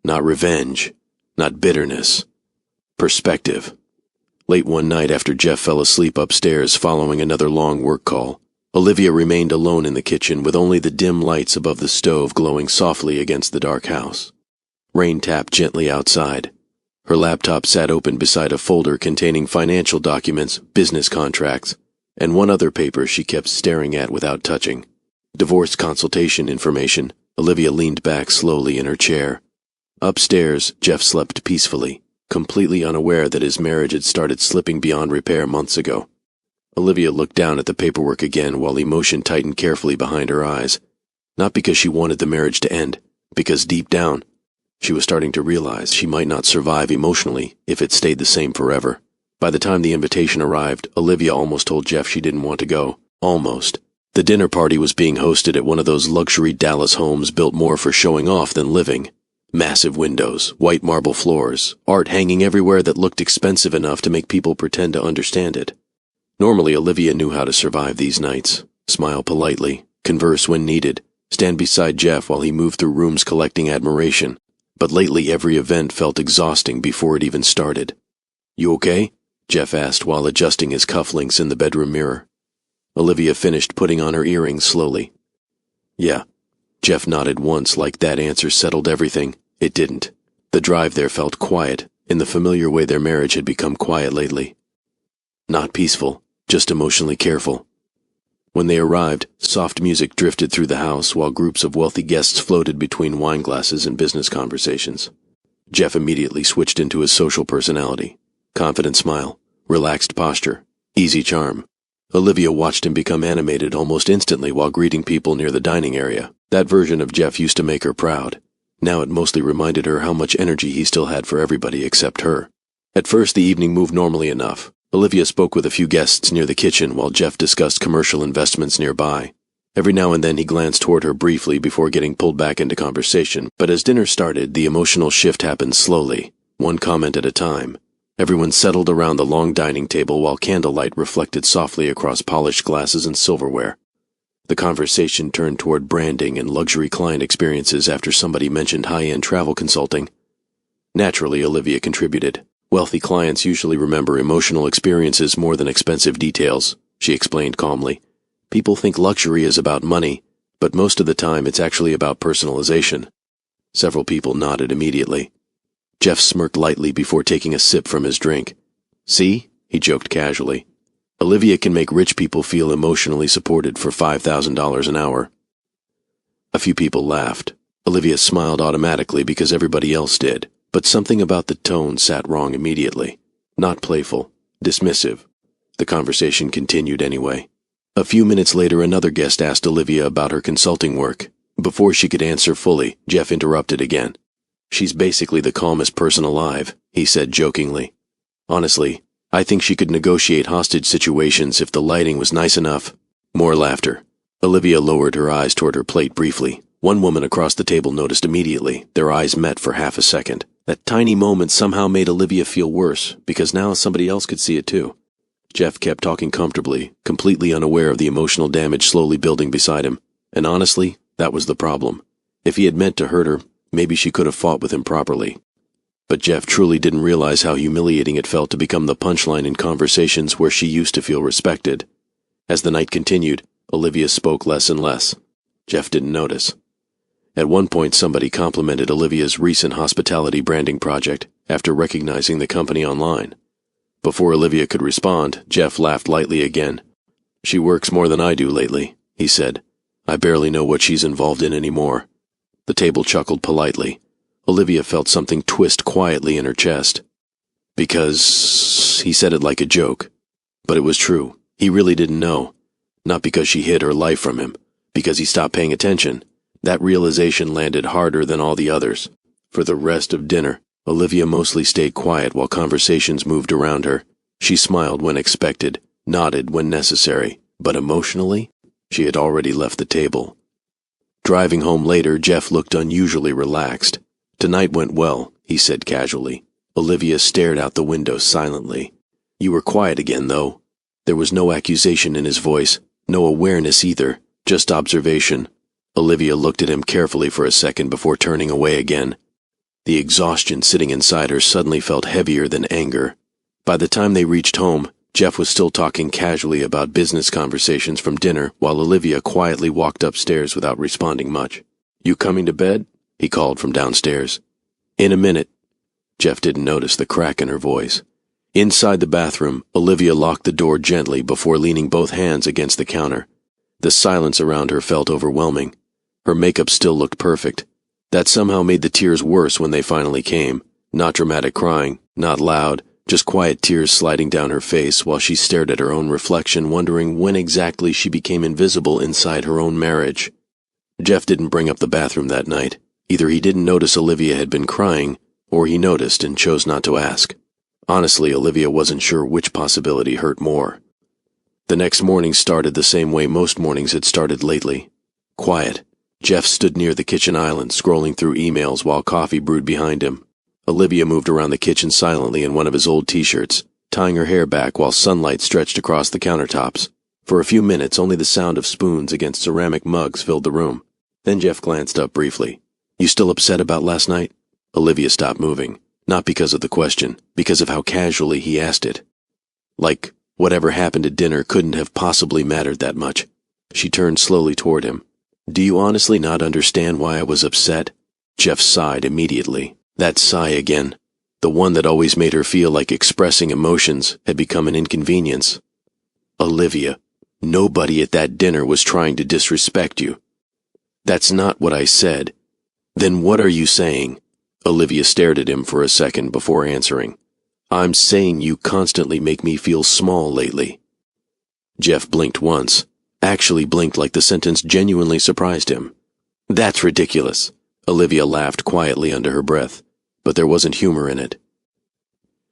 Not revenge, not bitterness. Perspective. Late one night after Jeff fell asleep upstairs following another long work call, Olivia remained alone in the kitchen with only the dim lights above the stove glowing softly against the dark house. Rain tapped gently outside. Her laptop sat open beside a folder containing financial documents, business contracts, and one other paper she kept staring at without touching. Divorce consultation information. Olivia leaned back slowly in her chair. Upstairs, Jeff slept peacefully, completely unaware that his marriage had started slipping beyond repair months ago. Olivia looked down at the paperwork again while emotion tightened carefully behind her eyes. Not because she wanted the marriage to end, because deep down, she was starting to realize she might not survive emotionally if it stayed the same forever. By the time the invitation arrived, Olivia almost told Jeff she didn't want to go. Almost. The dinner party was being hosted at one of those luxury Dallas homes built more for showing off than living. Massive windows, white marble floors, art hanging everywhere that looked expensive enough to make people pretend to understand it. Normally, Olivia knew how to survive these nights. Smile politely, converse when needed, stand beside Jeff while he moved through rooms collecting admiration. But lately every event felt exhausting before it even started. "You okay?" Jeff asked while adjusting his cufflinks in the bedroom mirror. Olivia finished putting on her earrings slowly. "Yeah." Jeff nodded once like that answer settled everything. It didn't. The drive there felt quiet, in the familiar way their marriage had become quiet lately. Not peaceful, just emotionally careful. When they arrived, soft music drifted through the house while groups of wealthy guests floated between wine glasses and business conversations. Jeff immediately switched into his social personality. Confident smile, relaxed posture, easy charm. Olivia watched him become animated almost instantly while greeting people near the dining area. That version of Jeff used to make her proud. Now it mostly reminded her how much energy he still had for everybody except her. At first the evening moved normally enough. Olivia spoke with a few guests near the kitchen while Jeff discussed commercial investments nearby. Every now and then he glanced toward her briefly before getting pulled back into conversation, but as dinner started, the emotional shift happened slowly, one comment at a time. Everyone settled around the long dining table while candlelight reflected softly across polished glasses and silverware. The conversation turned toward branding and luxury client experiences after somebody mentioned high-end travel consulting. Naturally, Olivia contributed. "Wealthy clients usually remember emotional experiences more than expensive details," she explained calmly. "People think luxury is about money, but most of the time it's actually about personalization." Several people nodded immediately. Jeff smirked lightly before taking a sip from his drink. "See?" he joked casually. "Olivia can make rich people feel emotionally supported for $5,000 an hour." A few people laughed. Olivia smiled automatically because everybody else did, but something about the tone sat wrong immediately. Not playful, dismissive. The conversation continued anyway. A few minutes later, another guest asked Olivia about her consulting work. Before she could answer fully, Jeff interrupted again. "She's basically the calmest person alive," he said jokingly. "Honestly, I think she could negotiate hostage situations if the lighting was nice enough." More laughter. Olivia lowered her eyes toward her plate briefly. One woman across the table noticed immediately. Their eyes met for half a second. That tiny moment somehow made Olivia feel worse, because now somebody else could see it too. Jeff kept talking comfortably, completely unaware of the emotional damage slowly building beside him. And honestly, that was the problem. If he had meant to hurt her, maybe she could have fought with him properly. But Jeff truly didn't realize how humiliating it felt to become the punchline in conversations where she used to feel respected. As the night continued, Olivia spoke less and less. Jeff didn't notice. At one point, somebody complimented Olivia's recent hospitality branding project after recognizing the company online. Before Olivia could respond, Jeff laughed lightly again. "She works more than I do lately," he said. "I barely know what she's involved in anymore." The table chuckled politely. Olivia felt something twist quietly in her chest. Because he said it like a joke. But it was true. He really didn't know. Not because she hid her life from him. Because he stopped paying attention. That realization landed harder than all the others. For the rest of dinner, Olivia mostly stayed quiet while conversations moved around her. She smiled when expected, nodded when necessary, but emotionally, she had already left the table. Driving home later, Jeff looked unusually relaxed. "Tonight went well," he said casually. Olivia stared out the window silently. "You were quiet again, though." There was no accusation in his voice, no awareness either, just observation. Olivia looked at him carefully for a second before turning away again. The exhaustion sitting inside her suddenly felt heavier than anger. By the time they reached home, Jeff was still talking casually about business conversations from dinner while Olivia quietly walked upstairs without responding much. "You coming to bed?" he called from downstairs. "In a minute." Jeff didn't notice the crack in her voice. Inside the bathroom, Olivia locked the door gently before leaning both hands against the counter. The silence around her felt overwhelming. Her makeup still looked perfect. That somehow made the tears worse when they finally came. Not dramatic crying, not loud, just quiet tears sliding down her face while she stared at her own reflection, wondering when exactly she became invisible inside her own marriage. Jeff didn't bring up the bathroom that night. Either he didn't notice Olivia had been crying, or he noticed and chose not to ask. Honestly, Olivia wasn't sure which possibility hurt more. The next morning started the same way most mornings had started lately. Quiet. Jeff stood near the kitchen island, scrolling through emails while coffee brewed behind him. Olivia moved around the kitchen silently in one of his old t-shirts, tying her hair back while sunlight stretched across the countertops. For a few minutes, only the sound of spoons against ceramic mugs filled the room. Then Jeff glanced up briefly. "You still upset about last night?" Olivia stopped moving, not because of the question, because of how casually he asked it. Like, whatever happened at dinner couldn't have possibly mattered that much. She turned slowly toward him. "Do you honestly not understand why I was upset?" Jeff sighed immediately. That sigh again. The one that always made her feel like expressing emotions had become an inconvenience. "Olivia, nobody at that dinner was trying to disrespect you." "That's not what I said." "Then what are you saying?" Olivia stared at him for a second before answering. "I'm saying you constantly make me feel small lately." Jeff blinked once. Actually blinked like the sentence genuinely surprised him. "That's ridiculous." Olivia laughed quietly under her breath, but there wasn't humor in it.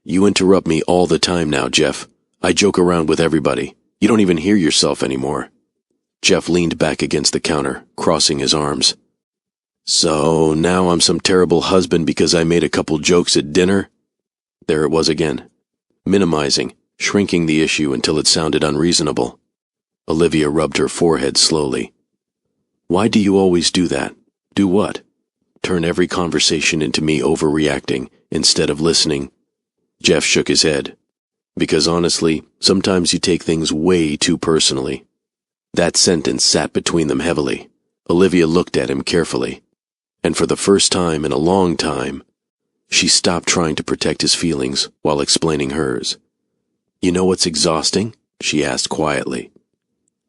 "You interrupt me all the time now, Jeff. I joke around with everybody. You don't even hear yourself anymore." Jeff leaned back against the counter, crossing his arms. "So now I'm some terrible husband because I made a couple jokes at dinner?" There it was again. Minimizing, shrinking the issue until it sounded unreasonable. Olivia rubbed her forehead slowly. "Why do you always do that?" "Do what?" "Turn every conversation into me overreacting instead of listening." Jeff shook his head. "Because honestly, sometimes you take things way too personally." That sentence sat between them heavily. Olivia looked at him carefully. And for the first time in a long time, she stopped trying to protect his feelings while explaining hers. "You know what's exhausting?" she asked quietly.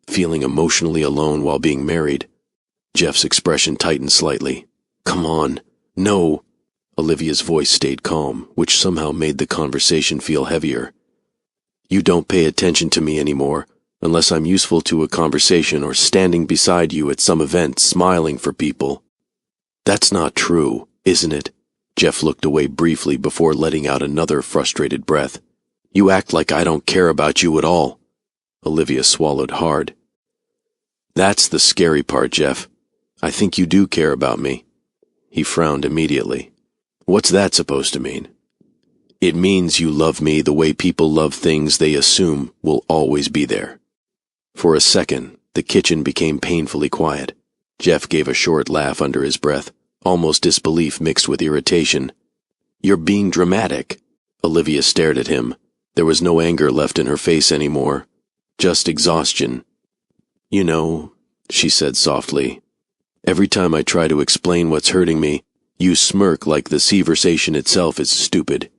"Feeling emotionally alone while being married." Jeff's expression tightened slightly. "Come on. No." Olivia's voice stayed calm, which somehow made the conversation feel heavier. "You don't pay attention to me anymore, unless I'm useful to a conversation or standing beside you at some event smiling for people." "That's not true, isn't it?" Jeff looked away briefly before letting out another frustrated breath. "You act like I don't care about you at all." Olivia swallowed hard. "That's the scary part, Jeff. I think you do care about me." He frowned immediately. "What's that supposed to mean?" "It means you love me the way people love things they assume will always be there." For a second, the kitchen became painfully quiet. Jeff gave a short laugh under his breath, almost disbelief mixed with irritation. "You're being dramatic." Olivia stared at him. There was no anger left in her face anymore, just exhaustion. "You know," she said softly, "every time I try to explain what's hurting me, you smirk like the conversation itself is stupid."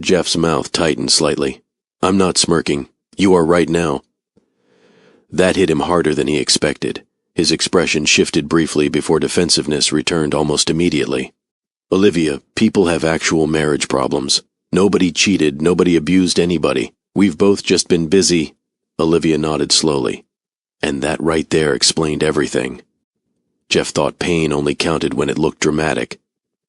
Jeff's mouth tightened slightly. "I'm not smirking. You are right now." That hit him harder than he expected. His expression shifted briefly before defensiveness returned almost immediately. Olivia, people have actual marriage problems. Nobody cheated, nobody abused anybody. We've both just been busy. Olivia nodded slowly. And that right there explained everything. Jeff thought pain only counted when it looked dramatic.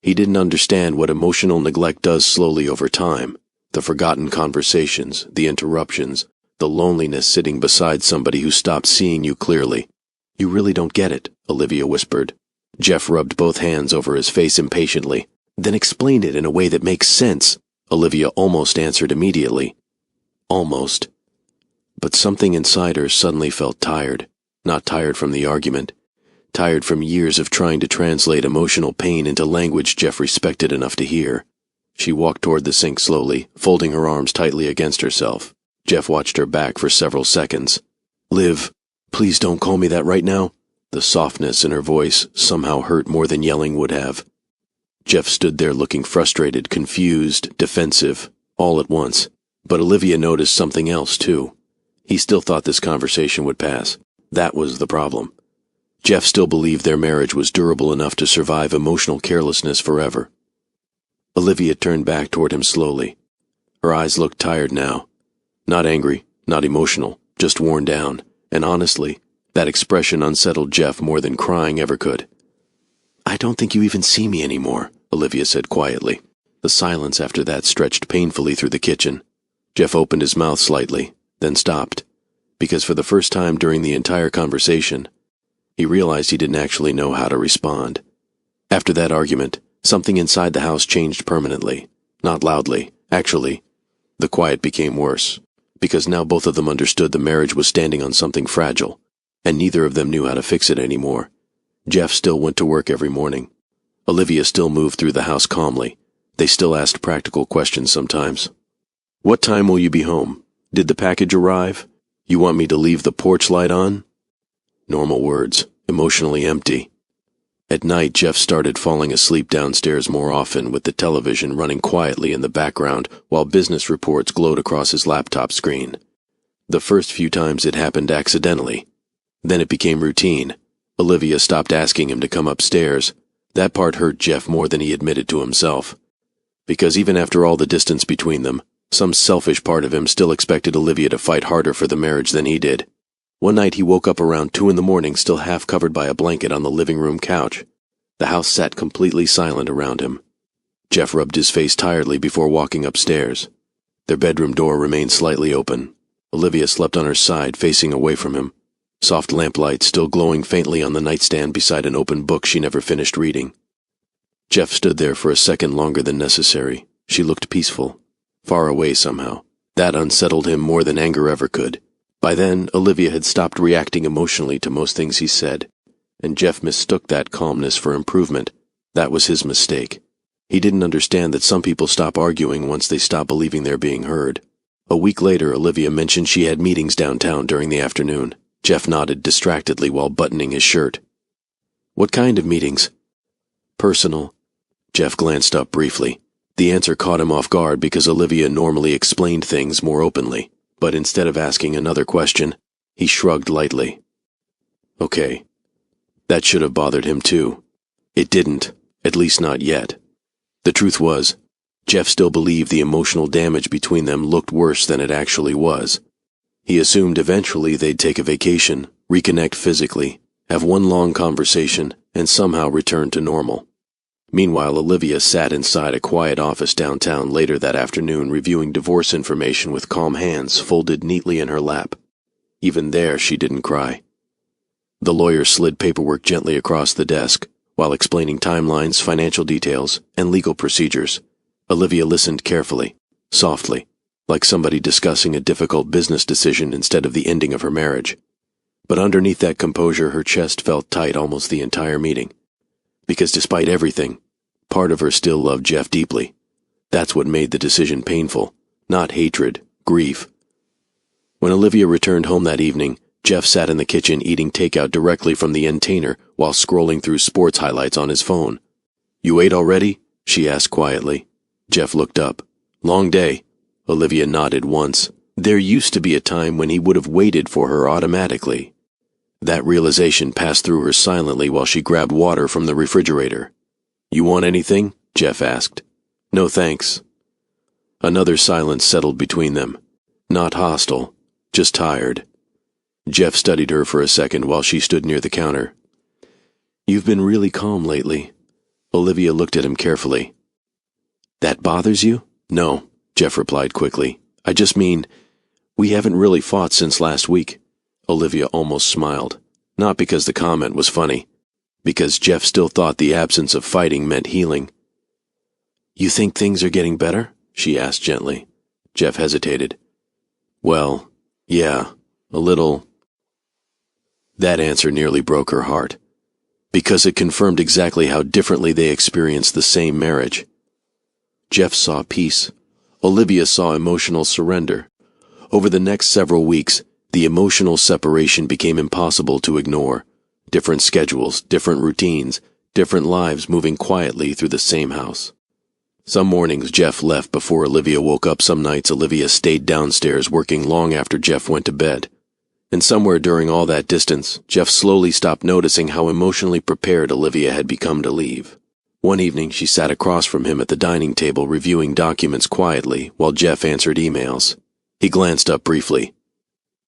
He didn't understand what emotional neglect does slowly over time. The forgotten conversations, the interruptions, the loneliness sitting beside somebody who stopped seeing you clearly. You really don't get it, Olivia whispered. Jeff rubbed both hands over his face impatiently, then explained it in a way that makes sense. Olivia almost answered immediately. Almost. But something inside her suddenly felt tired. Not tired from the argument. Tired from years of trying to translate emotional pain into language Jeff respected enough to hear. She walked toward the sink slowly, folding her arms tightly against herself. Jeff watched her back for several seconds. Liv, please don't call me that right now. The softness in her voice somehow hurt more than yelling would have. Jeff stood there looking frustrated, confused, defensive, all at once. But Olivia noticed something else, too. He still thought this conversation would pass. That was the problem. Jeff still believed their marriage was durable enough to survive emotional carelessness forever. Olivia turned back toward him slowly. Her eyes looked tired now. Not angry, not emotional, just worn down. And honestly, that expression unsettled Jeff more than crying ever could. I don't think you even see me anymore, Olivia said quietly. The silence after that stretched painfully through the kitchen. Jeff opened his mouth slightly, then stopped, because for the first time during the entire conversation, he realized he didn't actually know how to respond. After that argument, something inside the house changed permanently. Not loudly, actually. The quiet became worse, because now both of them understood the marriage was standing on something fragile, and neither of them knew how to fix it anymore. Jeff still went to work every morning. Olivia still moved through the house calmly. They still asked practical questions sometimes. What time will you be home? Did the package arrive? You want me to leave the porch light on? Normal words, emotionally empty. At night, Jeff started falling asleep downstairs more often with the television running quietly in the background while business reports glowed across his laptop screen. The first few times it happened accidentally. Then it became routine. Olivia stopped asking him to come upstairs. That part hurt Jeff more than he admitted to himself. Because even after all the distance between them, some selfish part of him still expected Olivia to fight harder for the marriage than he did. One night he woke up around 2 a.m, still half covered by a blanket on the living room couch. The house sat completely silent around him. Jeff rubbed his face tiredly before walking upstairs. Their bedroom door remained slightly open. Olivia slept on her side, facing away from him. Soft lamplight still glowing faintly on the nightstand beside an open book she never finished reading. Jeff stood there for a second longer than necessary. She looked peaceful. Far away somehow. That unsettled him more than anger ever could. By then, Olivia had stopped reacting emotionally to most things he said, and Jeff mistook that calmness for improvement. That was his mistake. He didn't understand that some people stop arguing once they stop believing they're being heard. A week later, Olivia mentioned she had meetings downtown during the afternoon. Jeff nodded distractedly while buttoning his shirt. What kind of meetings? Personal. Jeff glanced up briefly. The answer caught him off guard because Olivia normally explained things more openly. But instead of asking another question, he shrugged lightly. Okay. That should have bothered him too. It didn't, at least not yet. The truth was, Jeff still believed the emotional damage between them looked worse than it actually was. He assumed eventually they'd take a vacation, reconnect physically, have one long conversation, and somehow return to normal. Meanwhile, Olivia sat inside a quiet office downtown later that afternoon reviewing divorce information with calm hands folded neatly in her lap. Even there, she didn't cry. The lawyer slid paperwork gently across the desk, while explaining timelines, financial details, and legal procedures. Olivia listened carefully, softly, like somebody discussing a difficult business decision instead of the ending of her marriage. But underneath that composure, her chest felt tight almost the entire meeting. Because despite everything, part of her still loved Jeff deeply. That's what made the decision painful, not hatred, grief. When Olivia returned home that evening, Jeff sat in the kitchen eating takeout directly from the entertainer while scrolling through sports highlights on his phone. You ate already? She asked quietly. Jeff looked up. Long day. Olivia nodded once. There used to be a time when he would have waited for her automatically. That realization passed through her silently while she grabbed water from the refrigerator. You want anything? Jeff asked. No thanks. Another silence settled between them. Not hostile, just tired. Jeff studied her for a second while she stood near the counter. You've been really calm lately. Olivia looked at him carefully. That bothers you? No, Jeff replied quickly. I just mean, we haven't really fought since last week. Olivia almost smiled. Not because the comment was funny, because Jeff still thought the absence of fighting meant healing. You think things are getting better? She asked gently. Jeff hesitated. Well, yeah, a little. That answer nearly broke her heart, because it confirmed exactly how differently they experienced the same marriage. Jeff saw peace. Olivia saw emotional surrender. Over the next several weeks, the emotional separation became impossible to ignore. Different schedules, different routines, different lives moving quietly through the same house. Some mornings Jeff left before Olivia woke up. Some nights Olivia stayed downstairs working long after Jeff went to bed. And somewhere during all that distance, Jeff slowly stopped noticing how emotionally prepared Olivia had become to leave. One evening she sat across from him at the dining table reviewing documents quietly while Jeff answered emails. He glanced up briefly.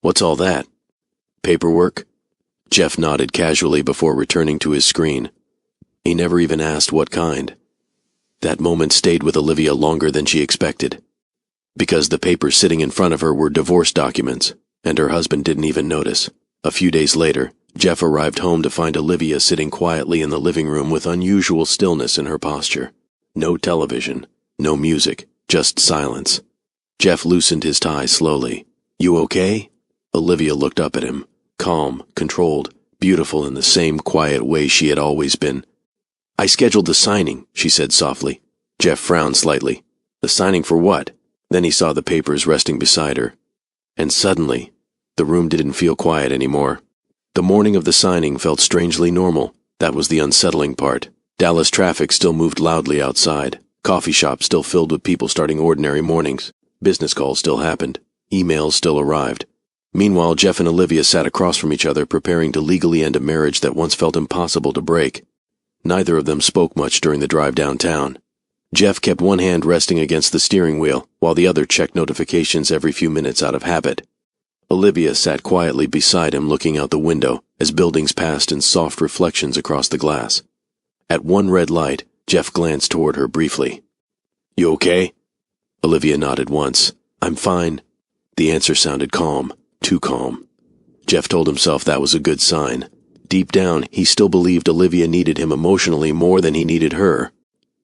What's all that? Paperwork? Jeff nodded casually before returning to his screen. He never even asked what kind. That moment stayed with Olivia longer than she expected, because the papers sitting in front of her were divorce documents, and her husband didn't even notice. A few days later, Jeff arrived home to find Olivia sitting quietly in the living room with unusual stillness in her posture. No television, no music, just silence. Jeff loosened his tie slowly. You okay? Olivia looked up at him, calm, controlled, beautiful in the same quiet way she had always been. I scheduled the signing, she said softly. Jeff frowned slightly. The signing for what? Then he saw the papers resting beside her. And suddenly, the room didn't feel quiet anymore. The morning of the signing felt strangely normal. That was the unsettling part. Dallas traffic still moved loudly outside. Coffee shops still filled with people starting ordinary mornings. Business calls still happened. Emails still arrived. Meanwhile, Jeff and Olivia sat across from each other preparing to legally end a marriage that once felt impossible to break. Neither of them spoke much during the drive downtown. Jeff kept one hand resting against the steering wheel, while the other checked notifications every few minutes out of habit. Olivia sat quietly beside him looking out the window as buildings passed in soft reflections across the glass. At one red light, Jeff glanced toward her briefly. You okay? Olivia nodded once. I'm fine. The answer sounded calm, too calm. Jeff told himself that was a good sign. Deep down, he still believed Olivia needed him emotionally more than he needed her.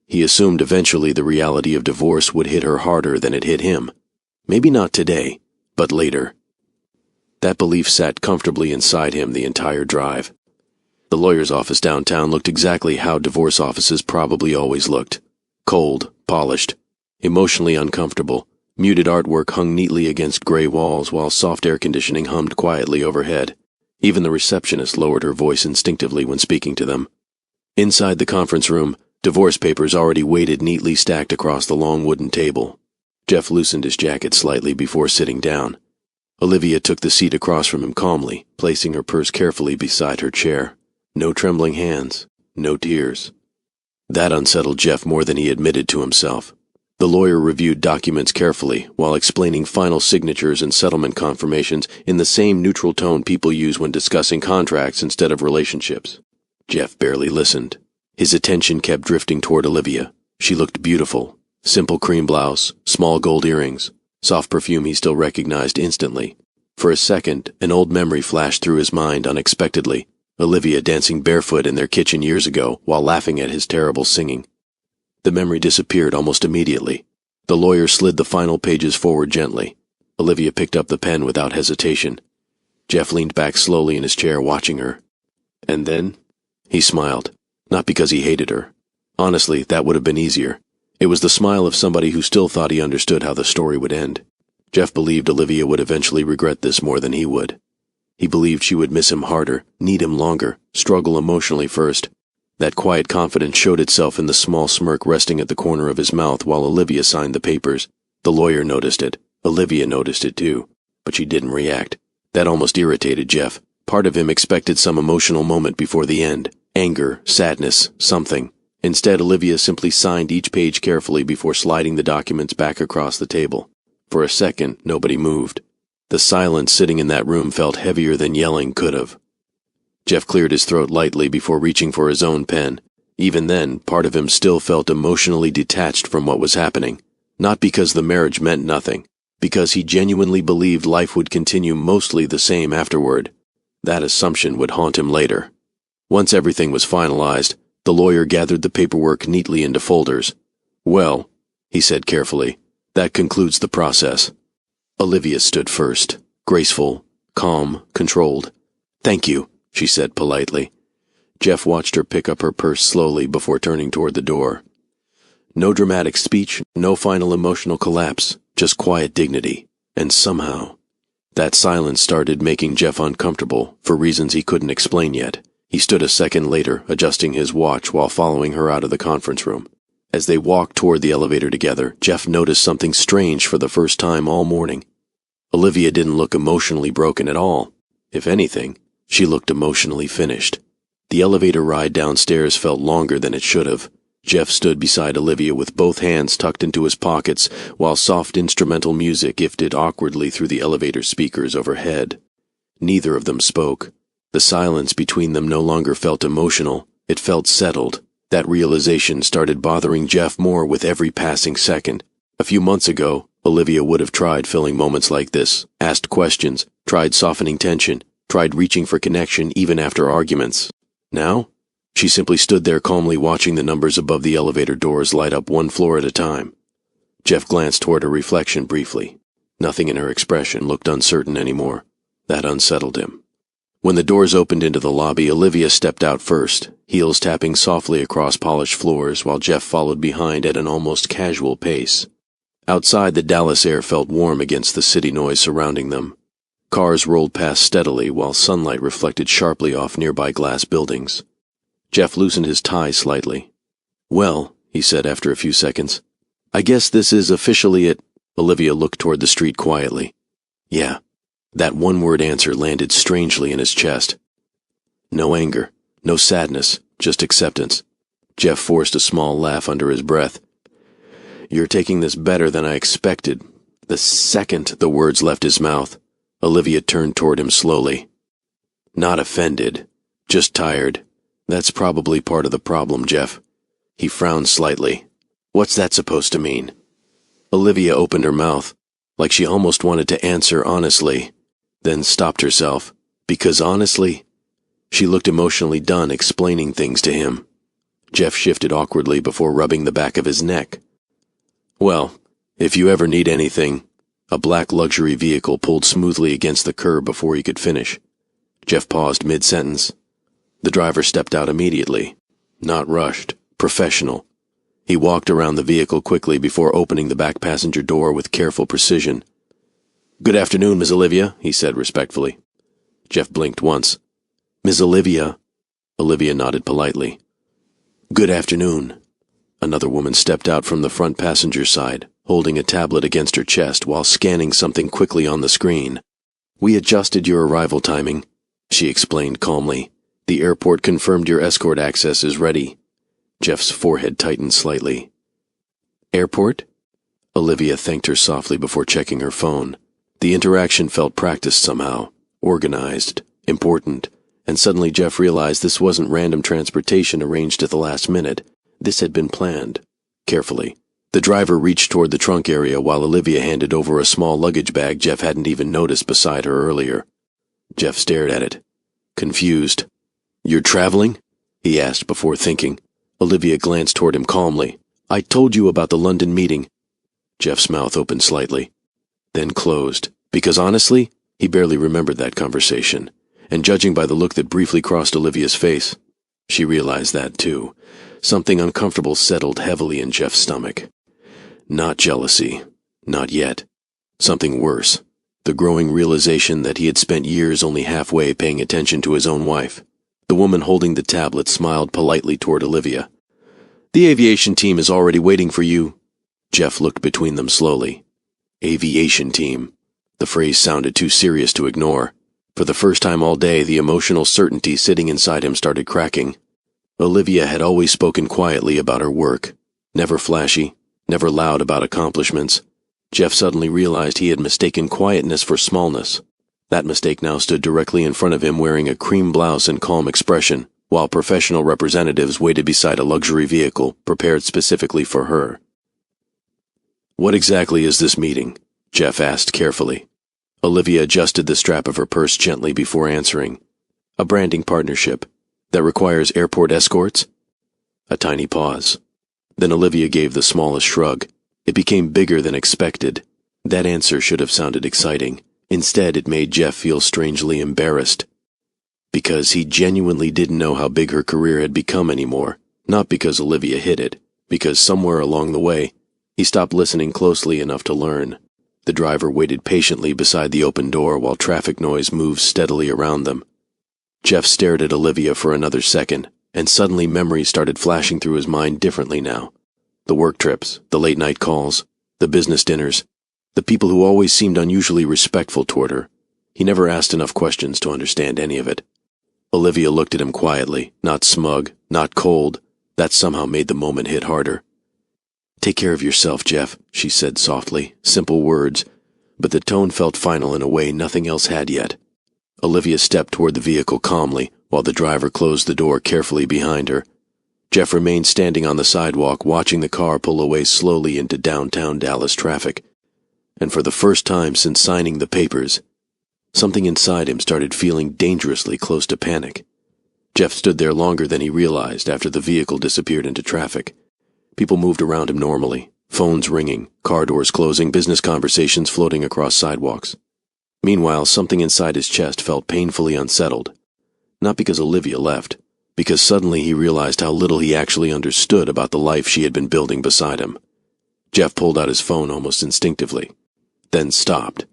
He assumed eventually the reality of divorce would hit her harder than it hit him. Maybe not today, but later. That belief sat comfortably inside him the entire drive. The lawyer's office downtown looked exactly how divorce offices probably always looked. Cold, polished, emotionally uncomfortable. Muted artwork hung neatly against gray walls while soft air conditioning hummed quietly overhead. Even the receptionist lowered her voice instinctively when speaking to them. Inside the conference room, divorce papers already waited neatly stacked across the long wooden table. Jeff loosened his jacket slightly before sitting down. Olivia took the seat across from him calmly, placing her purse carefully beside her chair. No trembling hands, no tears. That unsettled Jeff more than he admitted to himself. The lawyer reviewed documents carefully while explaining final signatures and settlement confirmations in the same neutral tone people use when discussing contracts instead of relationships. Jeff barely listened. His attention kept drifting toward Olivia. She looked beautiful. Simple cream blouse, small gold earrings, soft perfume he still recognized instantly. For a second, an old memory flashed through his mind unexpectedly. Olivia dancing barefoot in their kitchen years ago while laughing at his terrible singing. The memory disappeared almost immediately. The lawyer slid the final pages forward gently. Olivia picked up the pen without hesitation. Jeff leaned back slowly in his chair, watching her. And then? He smiled. Not because he hated her. Honestly, that would have been easier. It was the smile of somebody who still thought he understood how the story would end. Jeff believed Olivia would eventually regret this more than he would. He believed she would miss him harder, need him longer, struggle emotionally first. That quiet confidence showed itself in the small smirk resting at the corner of his mouth while Olivia signed the papers. The lawyer noticed it. Olivia noticed it too. But she didn't react. That almost irritated Jeff. Part of him expected some emotional moment before the end. Anger, sadness, something. Instead, Olivia simply signed each page carefully before sliding the documents back across the table. For a second, nobody moved. The silence sitting in that room felt heavier than yelling could have. Jeff cleared his throat lightly before reaching for his own pen. Even then, part of him still felt emotionally detached from what was happening. Not because the marriage meant nothing, because he genuinely believed life would continue mostly the same afterward. That assumption would haunt him later. Once everything was finalized, the lawyer gathered the paperwork neatly into folders. "Well," he said carefully, "that concludes the process." Olivia stood first, graceful, calm, controlled. "Thank you," she said politely. Jeff watched her pick up her purse slowly before turning toward the door. No dramatic speech, no final emotional collapse, just quiet dignity. And somehow, that silence started making Jeff uncomfortable for reasons he couldn't explain yet. He stood a second later, adjusting his watch while following her out of the conference room. As they walked toward the elevator together, Jeff noticed something strange for the first time all morning. Olivia didn't look emotionally broken at all. If anything, she looked emotionally finished. The elevator ride downstairs felt longer than it should have. Jeff stood beside Olivia with both hands tucked into his pockets while soft instrumental music ifted awkwardly through the elevator speakers overhead. Neither of them spoke. The silence between them no longer felt emotional, it felt settled. That realization started bothering Jeff more with every passing second. A few months ago, Olivia would have tried filling moments like this, asked questions, tried softening tension, tried reaching for connection even after arguments. Now, she simply stood there calmly watching the numbers above the elevator doors light up one floor at a time. Jeff glanced toward her reflection briefly. Nothing in her expression looked uncertain anymore. That unsettled him. When the doors opened into the lobby, Olivia stepped out first, heels tapping softly across polished floors while Jeff followed behind at an almost casual pace. Outside, the Dallas air felt warm against the city noise surrounding them. Cars rolled past steadily while sunlight reflected sharply off nearby glass buildings. Jeff loosened his tie slightly. "Well," he said after a few seconds, "I guess this is officially it." Olivia looked toward the street quietly. "Yeah." That one-word answer landed strangely in his chest. No anger, no sadness, just acceptance. Jeff forced a small laugh under his breath. "You're taking this better than I expected." The second the words left his mouth, Olivia turned toward him slowly. "Not offended, just tired. That's probably part of the problem, Jeff." He frowned slightly. "What's that supposed to mean?" Olivia opened her mouth, like she almost wanted to answer honestly, then stopped herself, because honestly, she looked emotionally done explaining things to him. Jeff shifted awkwardly before rubbing the back of his neck. "Well, if you ever need anything." A black luxury vehicle pulled smoothly against the curb before he could finish. Jeff paused mid-sentence. The driver stepped out immediately. Not rushed, professional. He walked around the vehicle quickly before opening the back passenger door with careful precision. "Good afternoon, Miss Olivia," he said respectfully. Jeff blinked once. "Miss Olivia." Olivia nodded politely. "Good afternoon." Another woman stepped out from the front passenger side, holding a tablet against her chest while scanning something quickly on the screen. "We adjusted your arrival timing," she explained calmly. "The airport confirmed your escort access is ready." Jeff's forehead tightened slightly. "Airport?" Olivia thanked her softly before checking her phone. The interaction felt practiced somehow, organized, important, and suddenly Jeff realized this wasn't random transportation arranged at the last minute. This had been planned, carefully. The driver reached toward the trunk area while Olivia handed over a small luggage bag Jeff hadn't even noticed beside her earlier. Jeff stared at it, confused. "You're traveling?" he asked before thinking. Olivia glanced toward him calmly. "I told you about the London meeting." Jeff's mouth opened slightly, then closed, because honestly, he barely remembered that conversation, and judging by the look that briefly crossed Olivia's face, she realized that too. Something uncomfortable settled heavily in Jeff's stomach. Not jealousy, not yet. Something worse, the growing realization that he had spent years only halfway paying attention to his own wife. The woman holding the tablet smiled politely toward Olivia. "The aviation team is already waiting for you." Jeff looked between them slowly. Aviation team. The phrase sounded too serious to ignore. For the first time all day, the emotional certainty sitting inside him started cracking. Olivia had always spoken quietly about her work, never flashy, never loud about accomplishments. Jeff suddenly realized he had mistaken quietness for smallness. That mistake now stood directly in front of him wearing a cream blouse and calm expression, while professional representatives waited beside a luxury vehicle prepared specifically for her. "What exactly is this meeting?" Jeff asked carefully. Olivia adjusted the strap of her purse gently before answering. "A branding partnership. That requires airport escorts?" A tiny pause. Then Olivia gave the smallest shrug. It became bigger than expected. That answer should have sounded exciting. Instead, it made Jeff feel strangely embarrassed. Because he genuinely didn't know how big her career had become anymore. Not because Olivia hid it. Because somewhere along the way, he stopped listening closely enough to learn. The driver waited patiently beside the open door while traffic noise moved steadily around them. Jeff stared at Olivia for another second, and suddenly memories started flashing through his mind differently now. The work trips, the late-night calls, the business dinners, the people who always seemed unusually respectful toward her. He never asked enough questions to understand any of it. Olivia looked at him quietly, not smug, not cold. That somehow made the moment hit harder. "Take care of yourself, Jeff," she said softly, simple words, but the tone felt final in a way nothing else had yet. Olivia stepped toward the vehicle calmly, while the driver closed the door carefully behind her. Jeff remained standing on the sidewalk, watching the car pull away slowly into downtown Dallas traffic. And for the first time since signing the papers, something inside him started feeling dangerously close to panic. Jeff stood there longer than he realized after the vehicle disappeared into traffic. People moved around him normally, phones ringing, car doors closing, business conversations floating across sidewalks. Meanwhile, something inside his chest felt painfully unsettled. Not because Olivia left, because suddenly he realized how little he actually understood about the life she had been building beside him. Jeff pulled out his phone almost instinctively, then stopped.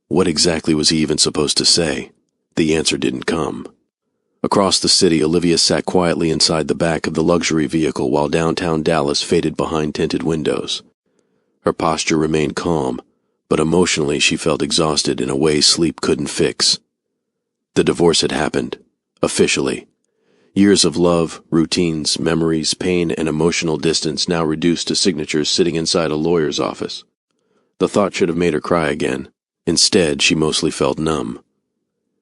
What exactly was he even supposed to say? The answer didn't come. Across the city, Olivia sat quietly inside the back of the luxury vehicle while downtown Dallas faded behind tinted windows. Her posture remained calm, but emotionally she felt exhausted in a way sleep couldn't fix. The divorce had happened, officially. Years of love, routines, memories, pain, and emotional distance now reduced to signatures sitting inside a lawyer's office. The thought should have made her cry again. Instead, she mostly felt numb.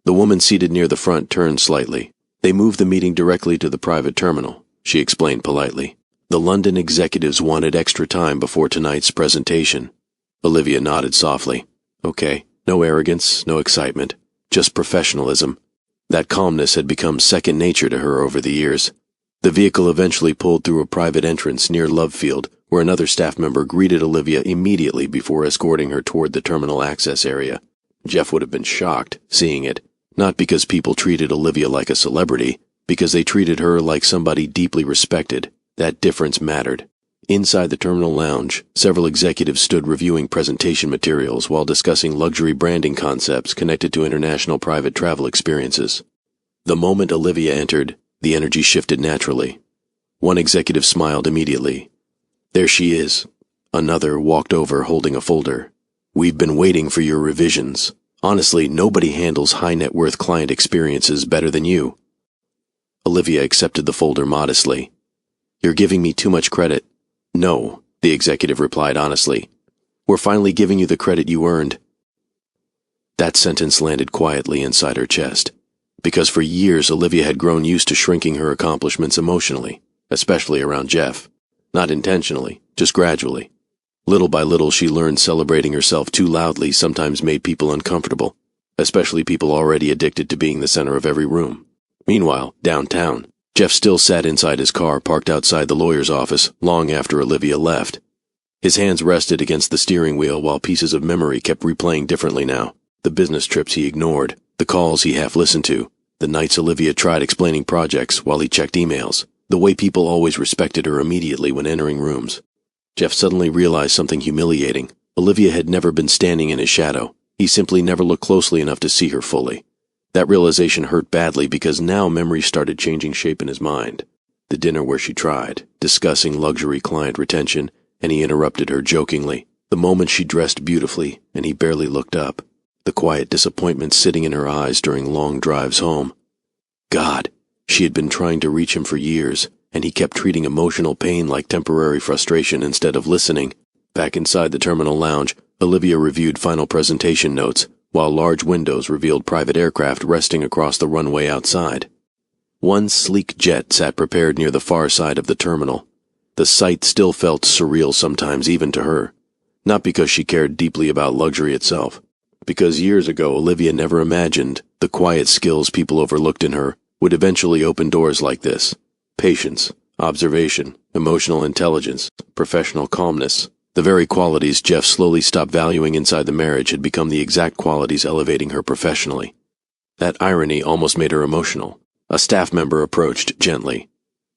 The woman seated near the front turned slightly. "They moved the meeting directly to the private terminal," she explained politely. "The London executives wanted extra time before tonight's presentation." Olivia nodded softly. "Okay, no arrogance, no excitement, just professionalism." That calmness had become second nature to her over the years. The vehicle eventually pulled through a private entrance near Love Field, where another staff member greeted Olivia immediately before escorting her toward the terminal access area. Jeff would have been shocked, seeing it, not because people treated Olivia like a celebrity, because they treated her like somebody deeply respected. That difference mattered. Inside the terminal lounge, several executives stood reviewing presentation materials while discussing luxury branding concepts connected to international private travel experiences. The moment Olivia entered, the energy shifted naturally. One executive smiled immediately. "There she is." Another walked over holding a folder. "We've been waiting for your revisions. Honestly, nobody handles high-net-worth client experiences better than you." Olivia accepted the folder modestly. "You're giving me too much credit." "No," the executive replied honestly. "We're finally giving you the credit you earned." That sentence landed quietly inside her chest, because for years Olivia had grown used to shrinking her accomplishments emotionally, especially around Jeff. Not intentionally, just gradually. Little by little she learned celebrating herself too loudly sometimes made people uncomfortable, especially people already addicted to being the center of every room. Meanwhile, downtown, Jeff still sat inside his car parked outside the lawyer's office long after Olivia left. His hands rested against the steering wheel while pieces of memory kept replaying differently now. The business trips he ignored, the calls he half listened to, the nights Olivia tried explaining projects while he checked emails, the way people always respected her immediately when entering rooms. Jeff suddenly realized something humiliating. Olivia had never been standing in his shadow. He simply never looked closely enough to see her fully. That realization hurt badly because now memories started changing shape in his mind. The dinner where she tried, discussing luxury client retention, and he interrupted her jokingly. The moment she dressed beautifully, and he barely looked up. The quiet disappointment sitting in her eyes during long drives home. God, She had been trying to reach him for years, and he kept treating emotional pain like temporary frustration instead of listening. Back inside the terminal lounge, Olivia reviewed final presentation notes, while large windows revealed private aircraft resting across the runway outside. One sleek jet sat prepared near the far side of the terminal. The sight still felt surreal sometimes even to her, not because she cared deeply about luxury itself, because years ago Olivia never imagined the quiet skills people overlooked in her would eventually open doors like this. Patience, observation, emotional intelligence, professional calmness. The very qualities Jeff slowly stopped valuing inside the marriage had become the exact qualities elevating her professionally. That irony almost made her emotional. A staff member approached gently.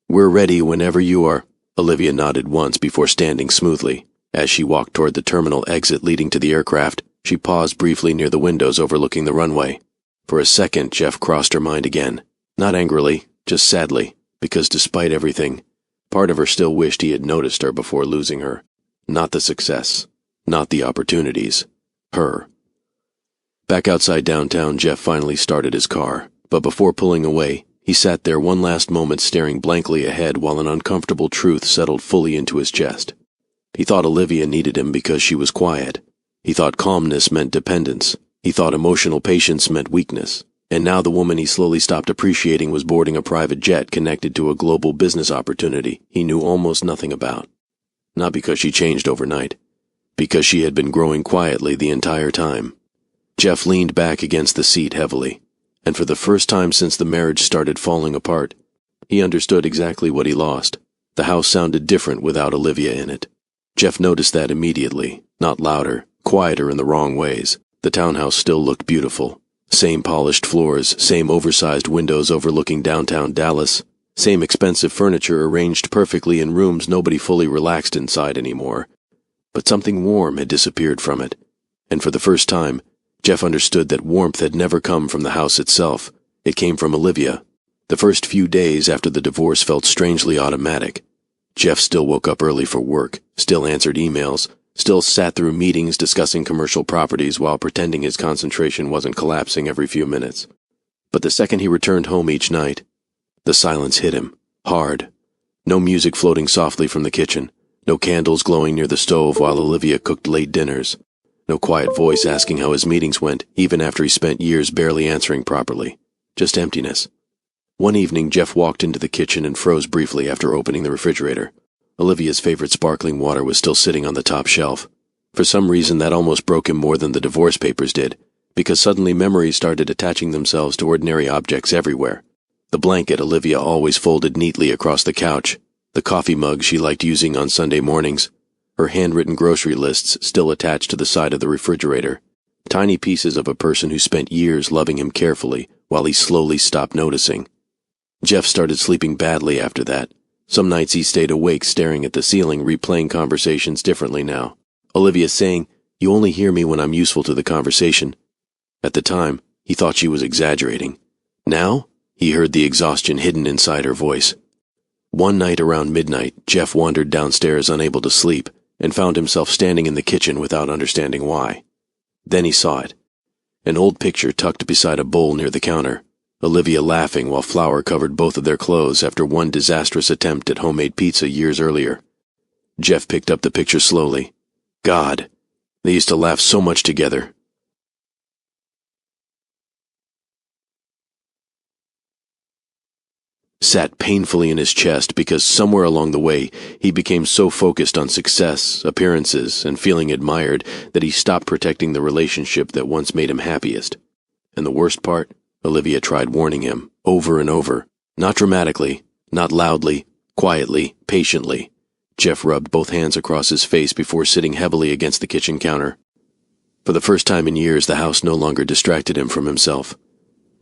"We're ready whenever you are." Olivia nodded once before standing smoothly. As she walked toward the terminal exit leading to the aircraft, she paused briefly near the windows overlooking the runway. For a second, Jeff crossed her mind again. Not angrily, just sadly, because despite everything, part of her still wished he had noticed her before losing her. Not the success, not the opportunities. Her. Back outside downtown, Jeff finally started his car, but before pulling away, he sat there one last moment staring blankly ahead while an uncomfortable truth settled fully into his chest. He thought Olivia needed him because she was quiet. He thought calmness meant dependence. He thought emotional patience meant weakness. And now the woman he slowly stopped appreciating was boarding a private jet connected to a global business opportunity he knew almost nothing about. Not because she changed overnight, because she had been growing quietly the entire time. Jeff leaned back against the seat heavily, and for the first time since the marriage started falling apart, he understood exactly what he lost. The house sounded different without Olivia in it. Jeff noticed that immediately, not louder, quieter in the wrong ways. The townhouse still looked beautiful. Same polished floors, same oversized windows overlooking downtown Dallas, same expensive furniture arranged perfectly in rooms nobody fully relaxed inside anymore. But something warm had disappeared from it, and for the first time, Jeff understood that warmth had never come from the house itself. It came from Olivia. The first few days after the divorce felt strangely automatic. Jeff still woke up early for work, still answered emails, still sat through meetings discussing commercial properties while pretending his concentration wasn't collapsing every few minutes. But the second he returned home each night, the silence hit him, hard. No music floating softly from the kitchen, no candles glowing near the stove while Olivia cooked late dinners, no quiet voice asking how his meetings went even after he spent years barely answering properly. Just emptiness. One evening, Jeff walked into the kitchen and froze briefly after opening the refrigerator. Olivia's favorite sparkling water was still sitting on the top shelf. For some reason, that almost broke him more than the divorce papers did, because suddenly memories started attaching themselves to ordinary objects everywhere. The blanket Olivia always folded neatly across the couch, the coffee mug she liked using on Sunday mornings, her handwritten grocery lists still attached to the side of the refrigerator, tiny pieces of a person who spent years loving him carefully while he slowly stopped noticing. Jeff started sleeping badly after that. Some nights he stayed awake staring at the ceiling, replaying conversations differently now. Olivia saying, "You only hear me when I'm useful to the conversation." At the time, he thought she was exaggerating. Now, he heard the exhaustion hidden inside her voice. One night around midnight, Jeff wandered downstairs unable to sleep, and found himself standing in the kitchen without understanding why. Then he saw it. An old picture tucked beside a bowl near the counter. Olivia laughing while flour covered both of their clothes after one disastrous attempt at homemade pizza years earlier. Jeff picked up the picture slowly. God, they used to laugh so much together. Sat painfully in his chest because somewhere along the way he became so focused on success, appearances, and feeling admired that he stopped protecting the relationship that once made him happiest. And the worst part? Olivia tried warning him, over and over. Not dramatically, not loudly, quietly, patiently. Jeff rubbed both hands across his face before sitting heavily against the kitchen counter. For the first time in years, the house no longer distracted him from himself.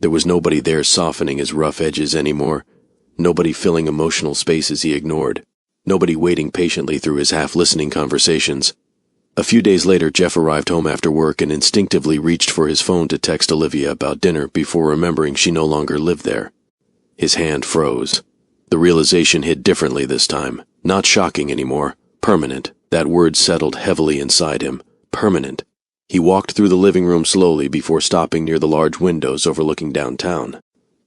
There was nobody there softening his rough edges anymore. Nobody filling emotional spaces he ignored. Nobody waiting patiently through his half-listening conversations. A few days later, Jeff arrived home after work and instinctively reached for his phone to text Olivia about dinner before remembering she no longer lived there. His hand froze. The realization hit differently this time. Not shocking anymore. Permanent. That word settled heavily inside him. Permanent. He walked through the living room slowly before stopping near the large windows overlooking downtown.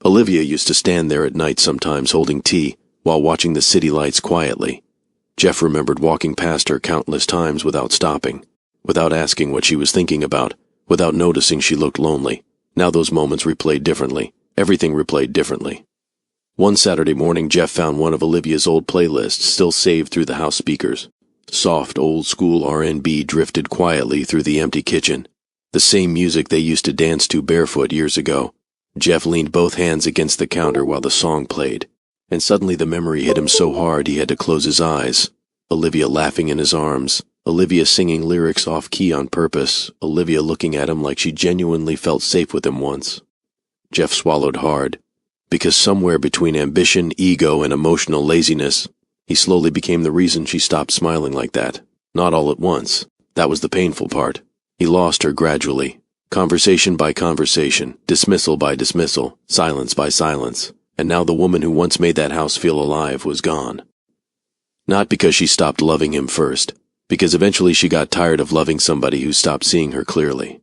Olivia used to stand there at night sometimes holding tea while watching the city lights quietly. Jeff remembered walking past her countless times without stopping, without asking what she was thinking about, without noticing she looked lonely. Now those moments replayed differently. Everything replayed differently. One Saturday morning, Jeff found one of Olivia's old playlists still saved through the house speakers. Soft, old-school R&B drifted quietly through the empty kitchen. The same music they used to dance to barefoot years ago. Jeff leaned both hands against the counter while the song played, and suddenly the memory hit him so hard he had to close his eyes. Olivia laughing in his arms, Olivia singing lyrics off-key on purpose, Olivia looking at him like she genuinely felt safe with him once. Jeff swallowed hard, because somewhere between ambition, ego, and emotional laziness, he slowly became the reason she stopped smiling like that. Not all at once. That was the painful part. He lost her gradually. Conversation by conversation, dismissal by dismissal, silence by silence, and now the woman who once made that house feel alive was gone. Not because she stopped loving him first, because eventually she got tired of loving somebody who stopped seeing her clearly.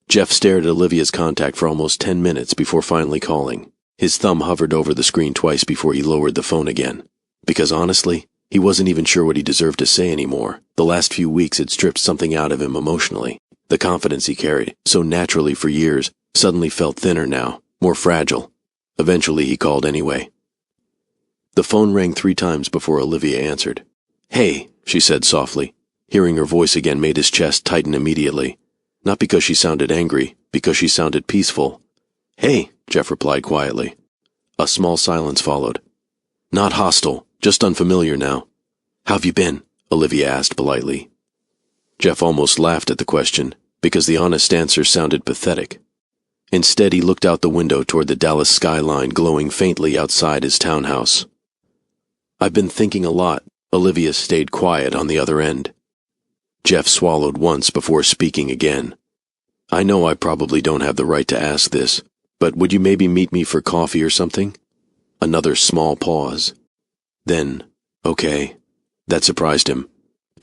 Jeff stared at Olivia's contact for almost 10 minutes before finally calling. His thumb hovered over the screen twice before he lowered the phone again. Because honestly, he wasn't even sure what he deserved to say anymore. The last few weeks had stripped something out of him emotionally. The confidence he carried, so naturally for years, suddenly felt thinner now, more fragile. Eventually he called anyway. The phone rang 3 times before Olivia answered. "Hey," she said softly. Hearing her voice again made his chest tighten immediately. Not because she sounded angry, because she sounded peaceful. "Hey," Jeff replied quietly. A small silence followed. "Not hostile, just unfamiliar now." "How've you been?" Olivia asked politely. Jeff almost laughed at the question, because the honest answer sounded pathetic. Instead, he looked out the window toward the Dallas skyline glowing faintly outside his townhouse. "I've been thinking a lot." Olivia stayed quiet on the other end. Jeff swallowed once before speaking again. "I know I probably don't have the right to ask this, but would you maybe meet me for coffee or something?" Another small pause. Then, "Okay." That surprised him.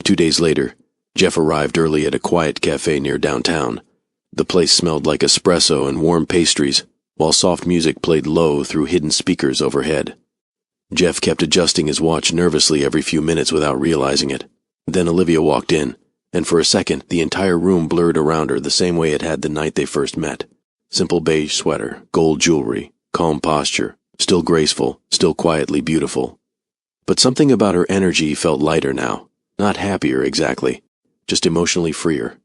2 days later, Jeff arrived early at a quiet cafe near downtown. The place smelled like espresso and warm pastries, while soft music played low through hidden speakers overhead. Jeff kept adjusting his watch nervously every few minutes without realizing it. Then Olivia walked in, and for a second the entire room blurred around her the same way it had the night they first met. Simple beige sweater, gold jewelry, calm posture, still graceful, still quietly beautiful. But something about her energy felt lighter now, not happier exactly, just emotionally freer.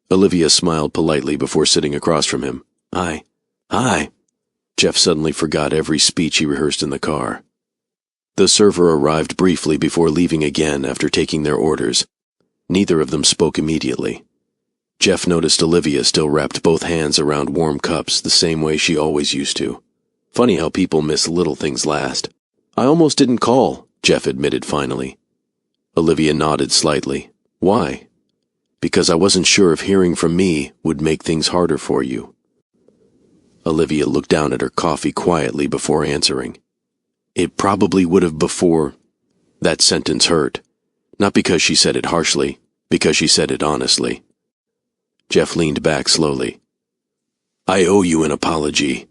Olivia smiled politely before sitting across from him. "Hi." "Hi." Jeff suddenly forgot every speech he rehearsed in the car. The server arrived briefly before leaving again after taking their orders. Neither of them spoke immediately. Jeff noticed Olivia still wrapped both hands around warm cups the same way she always used to. Funny how people miss little things last. "I almost didn't call," Jeff admitted finally. Olivia nodded slightly. "Why?" "Because I wasn't sure if hearing from me would make things harder for you." Olivia looked down at her coffee quietly before answering. "It probably would have before." That sentence hurt. Not because she said it harshly, because she said it honestly. Jeff leaned back slowly. "I owe you an apology."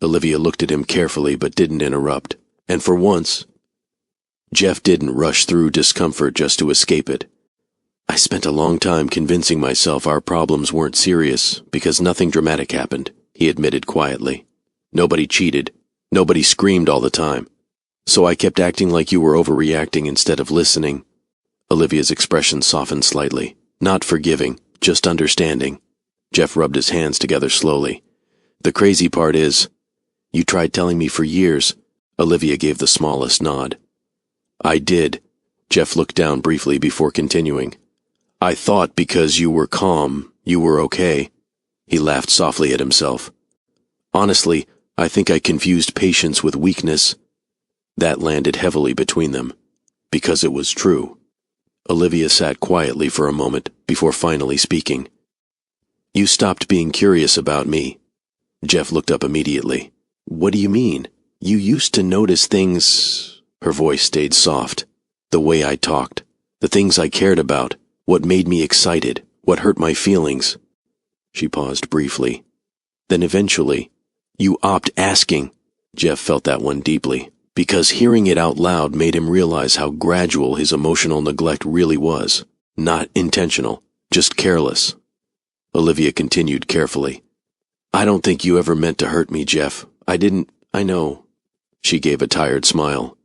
Olivia looked at him carefully but didn't interrupt, and for once, Jeff didn't rush through discomfort just to escape it. "I spent a long time convincing myself our problems weren't serious because nothing dramatic happened," he admitted quietly. "Nobody cheated. Nobody screamed all the time. So I kept acting like you were overreacting instead of listening." Olivia's expression softened slightly. Not forgiving, just understanding. Jeff rubbed his hands together slowly. "The crazy part is, you tried telling me for years." Olivia gave the smallest nod. "I did." Jeff looked down briefly before continuing. "I thought because you were calm, you were okay." He laughed softly at himself. "Honestly, I think I confused patience with weakness." That landed heavily between them, because it was true. Olivia sat quietly for a moment before finally speaking. "You stopped being curious about me." Jeff looked up immediately. "What do you mean? You used to notice things." Her voice stayed soft. "The way I talked, the things I cared about, what made me excited, what hurt my feelings." She paused briefly. "Then eventually, You opt asking. Jeff felt that one deeply, because hearing it out loud made him realize how gradual his emotional neglect really was. Not intentional, just careless. Olivia continued carefully. I don't think you ever meant to hurt me, Jeff. I know. She gave a tired smile.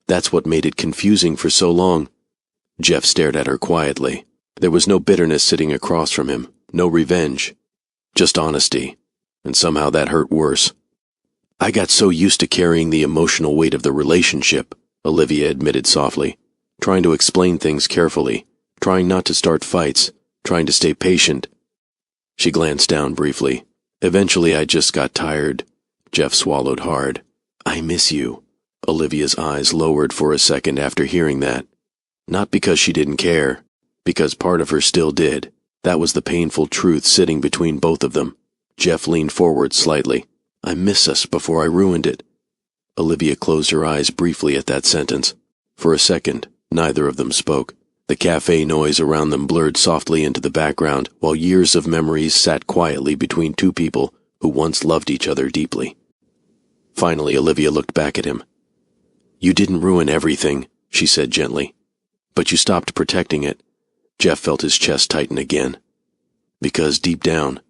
That's what made it confusing for so long. Jeff stared at her quietly. There was no bitterness sitting across from him, no revenge, just honesty, and somehow that hurt worse. I got so used to carrying the emotional weight of the relationship, Olivia admitted softly, trying to explain things carefully, trying not to start fights, trying to stay patient. She glanced down briefly. Eventually I just got tired. Jeff swallowed hard. I miss you. Olivia's eyes lowered for a second after hearing that. Not because she didn't care, because part of her still did. That was the painful truth sitting between both of them. Jeff leaned forward slightly. I miss us before I ruined it. Olivia closed her eyes briefly at that sentence. For a second, neither of them spoke. The cafe noise around them blurred softly into the background, while years of memories sat quietly between two people who once loved each other deeply. Finally, Olivia looked back at him. You didn't ruin everything, she said gently. But you stopped protecting it. Jeff felt his chest tighten again. Because deep down,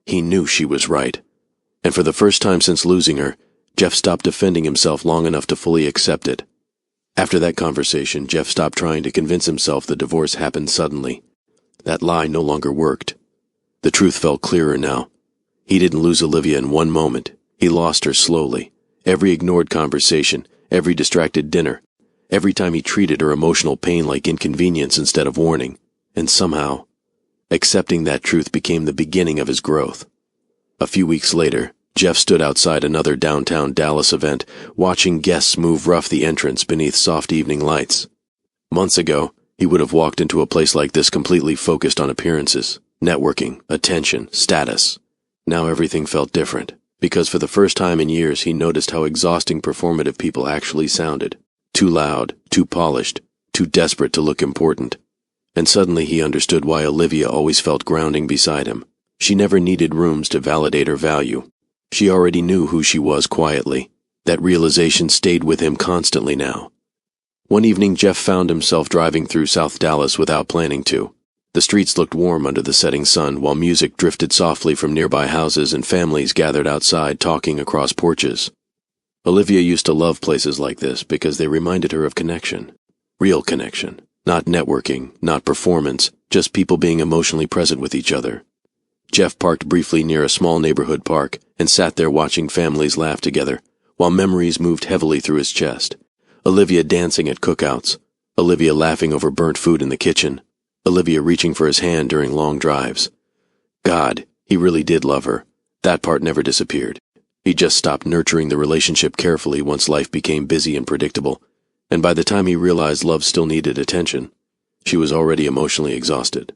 he knew she was right. And for the first time since losing her, Jeff stopped defending himself long enough to fully accept it. After that conversation, Jeff stopped trying to convince himself the divorce happened suddenly. That lie no longer worked. The truth felt clearer now. He didn't lose Olivia in one moment. He lost her slowly. Every ignored conversation, every distracted dinner, every time he treated her emotional pain like inconvenience instead of warning. And somehow, accepting that truth became the beginning of his growth. A few weeks later, Jeff stood outside another downtown Dallas event, watching guests move rough the entrance beneath soft evening lights. Months ago, he would have walked into a place like this completely focused on appearances, networking, attention, status. Now everything felt different, because for the first time in years he noticed how exhausting performative people actually sounded. Too loud, too polished, too desperate to look important. And suddenly he understood why Olivia always felt grounding beside him. She never needed rooms to validate her value. She already knew who she was quietly. That realization stayed with him constantly now. One evening Jeff found himself driving through South Dallas without planning to. The streets looked warm under the setting sun, while music drifted softly from nearby houses and families gathered outside talking across porches. Olivia used to love places like this because they reminded her of connection. Real connection. Not networking, not performance, just people being emotionally present with each other. Jeff parked briefly near a small neighborhood park and sat there watching families laugh together, while memories moved heavily through his chest. Olivia dancing at cookouts, Olivia laughing over burnt food in the kitchen, Olivia reaching for his hand during long drives. God, he really did love her. That part never disappeared. He just stopped nurturing the relationship carefully once life became busy and predictable, and by the time he realized love still needed attention, she was already emotionally exhausted.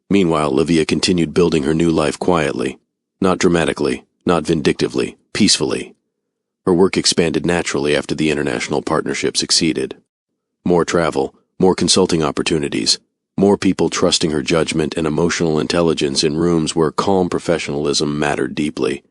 Meanwhile, Olivia continued building her new life quietly, not dramatically, not vindictively, peacefully. Her work expanded naturally after the international partnership succeeded. More travel, more consulting opportunities, more people trusting her judgment and emotional intelligence in rooms where calm professionalism mattered deeply.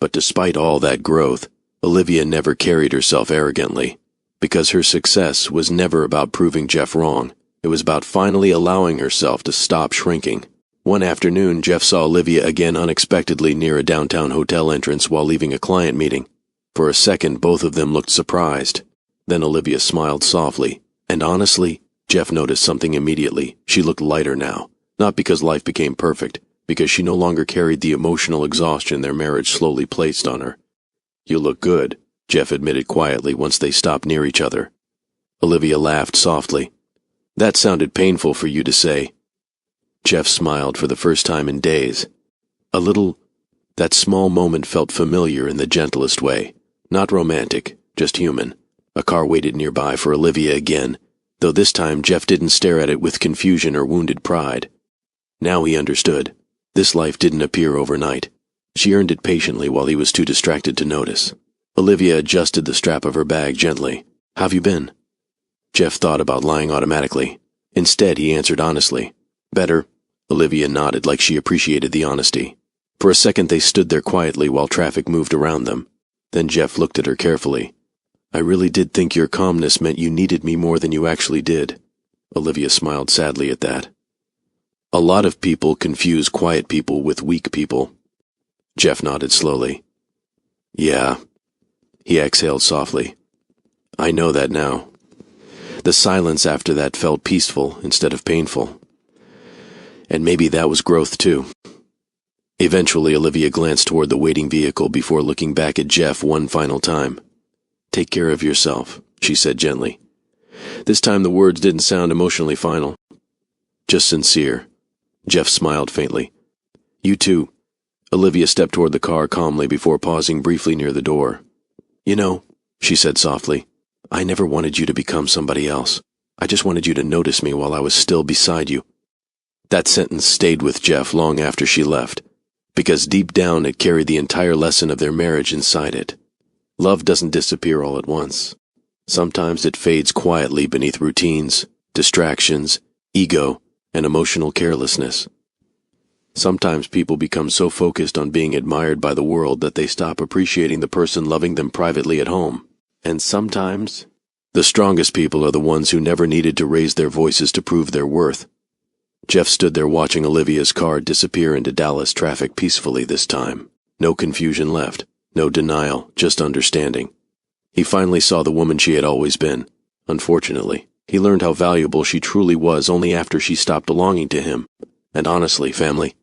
But despite all that growth, Olivia never carried herself arrogantly, because her success was never about proving Jeff wrong. It was about finally allowing herself to stop shrinking. One afternoon, Jeff saw Olivia again unexpectedly near a downtown hotel entrance while leaving a client meeting. For a second, both of them looked surprised. Then Olivia smiled softly, and honestly, Jeff noticed something immediately. She looked lighter now, not because life became perfect, because she no longer carried the emotional exhaustion their marriage slowly placed on her. You look good, Jeff admitted quietly once they stopped near each other. Olivia laughed softly. That sounded painful for you to say. Jeff smiled for the first time in days. A little. That small moment felt familiar in the gentlest way. Not romantic, just human. A car waited nearby for Olivia again, though this time Jeff didn't stare at it with confusion or wounded pride. Now he understood. This life didn't appear overnight. She earned it patiently while he was too distracted to notice. Olivia adjusted the strap of her bag gently. How've you been? Jeff thought about lying automatically. Instead, he answered honestly. Better. Olivia nodded like she appreciated the honesty. For a second they stood there quietly while traffic moved around them. Then Jeff looked at her carefully. I really did think your calmness meant you needed me more than you actually did. Olivia smiled sadly at that. A lot of people confuse quiet people with weak people. Jeff nodded slowly. Yeah. He exhaled softly. I know that now. The silence after that felt peaceful instead of painful. And maybe that was growth too. Eventually, Olivia glanced toward the waiting vehicle before looking back at Jeff one final time. Take care of yourself, she said gently. This time the words didn't sound emotionally final. Just sincere. Jeff smiled faintly. You too. Olivia stepped toward the car calmly before pausing briefly near the door. You know, she said softly, I never wanted you to become somebody else. I just wanted you to notice me while I was still beside you. That sentence stayed with Jeff long after she left, because deep down it carried the entire lesson of their marriage inside it. Love doesn't disappear all at once. Sometimes it fades quietly beneath routines, distractions, ego, and emotional carelessness. Sometimes people become so focused on being admired by the world that they stop appreciating the person loving them privately at home. And sometimes, the strongest people are the ones who never needed to raise their voices to prove their worth. Jeff stood there watching Olivia's car disappear into Dallas traffic peacefully this time. No confusion left, no denial, just understanding. He finally saw the woman she had always been. Unfortunately, he learned how valuable she truly was only after she stopped belonging to him. And honestly, family,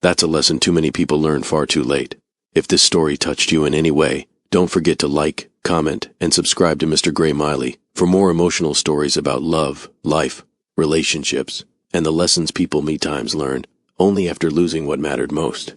that's a lesson too many people learn far too late. If this story touched you in any way, don't forget to like, comment, and subscribe to Mr. Gray Miley for more emotional stories about love, life, relationships, and the lessons people many times learn only after losing what mattered most.